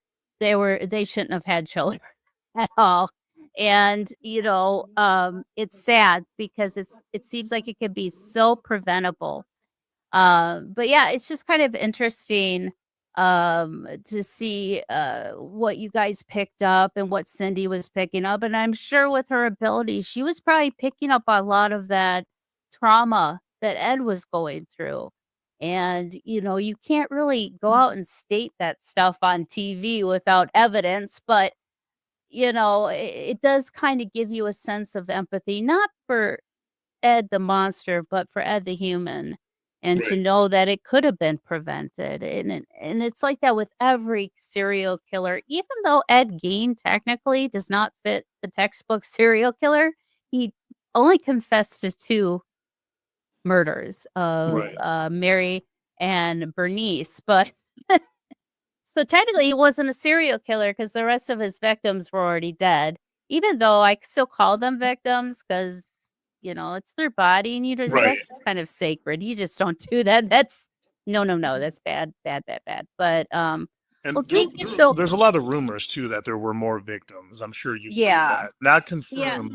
they shouldn't have had children at all, and, it's sad because it seems like it could be so preventable. But yeah, it's just kind of interesting, to see what you guys picked up and what Cindy was picking up. And I'm sure with her ability, she was probably picking up a lot of that trauma that Ed was going through. And, you can't really go out and state that stuff on TV without evidence, but, it does kind of give you a sense of empathy, not for Ed the monster, but for Ed the human, and to know that it could have been prevented. And it's like that with every serial killer. Even though Ed Gein technically does not fit the textbook serial killer, he only confessed to 2 murders of Mary and Bernice. But so technically, he wasn't a serial killer because the rest of his victims were already dead. Even though I still call them victims because it's their body, and that's kind of sacred. You just don't do that. That's no, that's bad, bad, bad, bad. But And well, thank you so. there's a lot of rumors too that there were more victims. I'm sure you've heard Yeah, that. Not yeah, confirmed,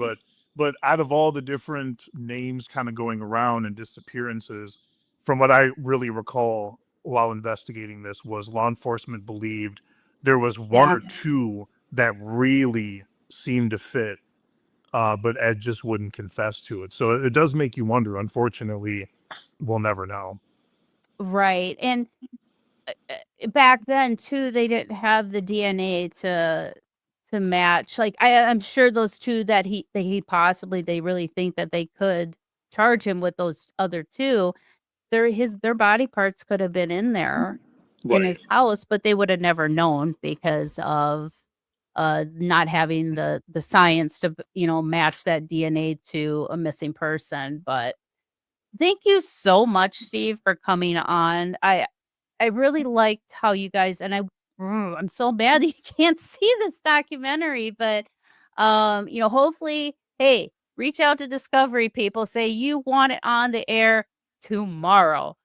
but out of all the different names kind of going around and disappearances, from what I really recall while investigating this, was law enforcement believed there was one yeah. or two that really seemed to fit, but Ed just wouldn't confess to it. So it does make you wonder. Unfortunately, we'll never know. Right. And back then too, they didn't have the DNA to match. Like I'm sure those 2 that he possibly, they really think that they could charge him with those other 2. Their body parts could have been in there in his house, but they would have never known because of not having the science to match that DNA to a missing person. But thank you so much, Steve, for coming on. I really liked how you guys, and I'm so mad that you can't see this documentary, but hopefully, hey, reach out to Discovery people, say you want it on the air tomorrow.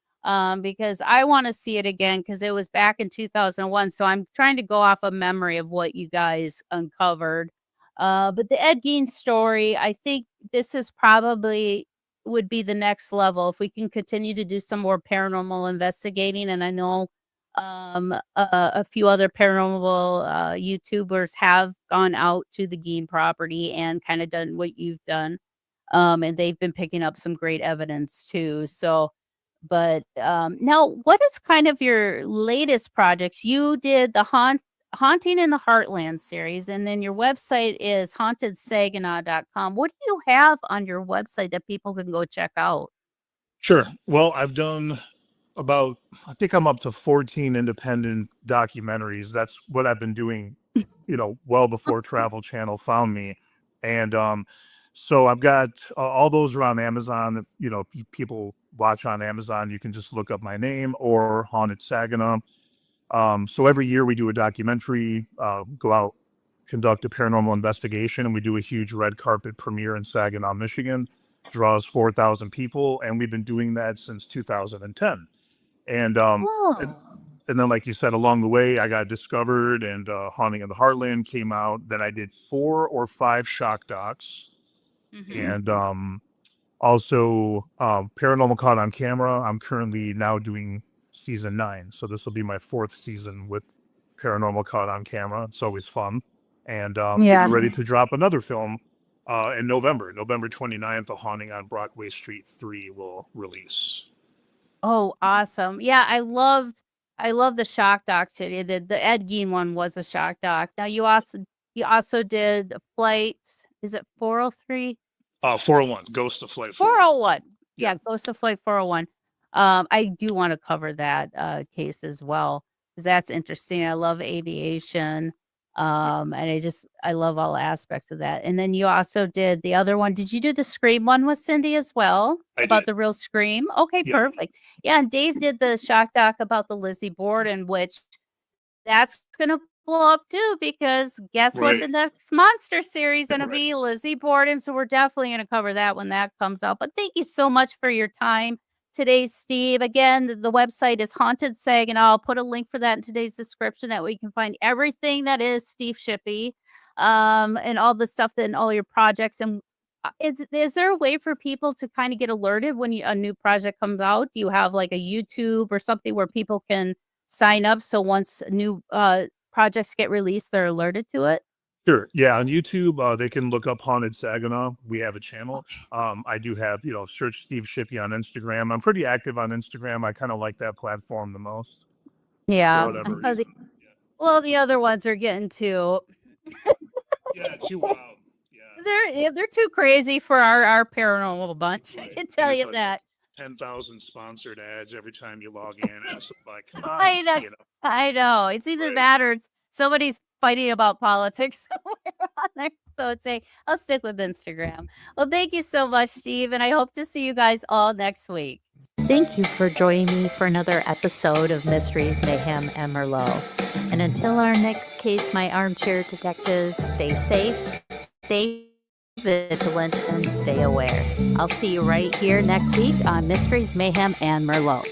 Because I want to see it again because it was back in 2001. So I'm trying to go off of memory of what you guys uncovered. But the Ed Gein story, I think this is probably would be the next level if we can continue to do some more paranormal investigating. And I know a few other paranormal YouTubers have gone out to the Gein property and kind of done what you've done. And they've been picking up some great evidence too. So, but now, what is kind of your latest projects? You did the Haunting in the Heartland series, and then your website is hauntedsaginaw.com. What do you have on your website that people can go check out? Sure. Well, I've done I think I'm up to 14 independent documentaries. That's what I've been doing, well before Travel Channel found me. And so I've got all those are on Amazon. If people watch on Amazon, you can just look up my name or Haunted Saginaw. So every year we do a documentary, go out, conduct a paranormal investigation, and we do a huge red carpet premiere in Saginaw, Michigan. Draws 4,000 people, and we've been doing that since 2010. And Oh, and then, like you said, along the way, I got discovered, and Haunting in the Heartland came out. Then I did 4 or 5 shock docs, and also Paranormal Caught on Camera. I'm currently now doing season 9, so this will be my 4th season with Paranormal Caught on Camera. It's always fun, and getting ready to drop another film in November 29th. The Haunting on Brockway Street 3 will release. Oh, awesome. Yeah, I loved the shock doc today. The Ed Gein one was a shock doc. Now you also did Flight, is it 403? 401, Ghost of Flight 401. Yeah. Yeah, Ghost of Flight 401. I do want to cover that case as well because that's interesting. I love aviation. And I love all aspects of that. And then you also did the other one. Did you do the Scream one with Cindy as well? About the real Scream? Okay, Yeah. perfect. Yeah, and Dave did the shock doc about the Lizzie Borden, which that's gonna blow up too, because guess what the next monster series gonna be? Lizzie Borden. So we're definitely gonna cover that when that comes out. But thank you so much for your time today, Steve. Again, the website is Haunted Saginaw. I'll put a link for that in today's description. That way you can find everything that is Steve Shippy, and all the stuff and all your projects. And is there a way for people to kind of get alerted when a new project comes out? Do you have like a YouTube or something where people can sign up so once new projects get released, they're alerted to it? Sure. Yeah, on YouTube, they can look up Haunted Saginaw. We have a channel. I do have, search Steve Shippy on Instagram. I'm pretty active on Instagram. I kind of like that platform the most Yeah. for whatever Well, reason. well, the other ones are getting too. Yeah, too wild. They're too crazy for our paranormal bunch. I Right. can tell And it's you like that. 10,000 sponsored ads every time you log in. And it's like, come on. I know. I know. It's either Right. that or it's somebody's fighting about politics somewhere on there. So it's I'll stick with Instagram. Well, thank you so much, Steve, and I hope to see you guys all next week. Thank you for joining me for another episode of Mysteries, Mayhem, and Merlot. And until our next case, my armchair detectives, stay safe, stay vigilant, and stay aware. I'll see you right here next week on Mysteries, Mayhem, and Merlot.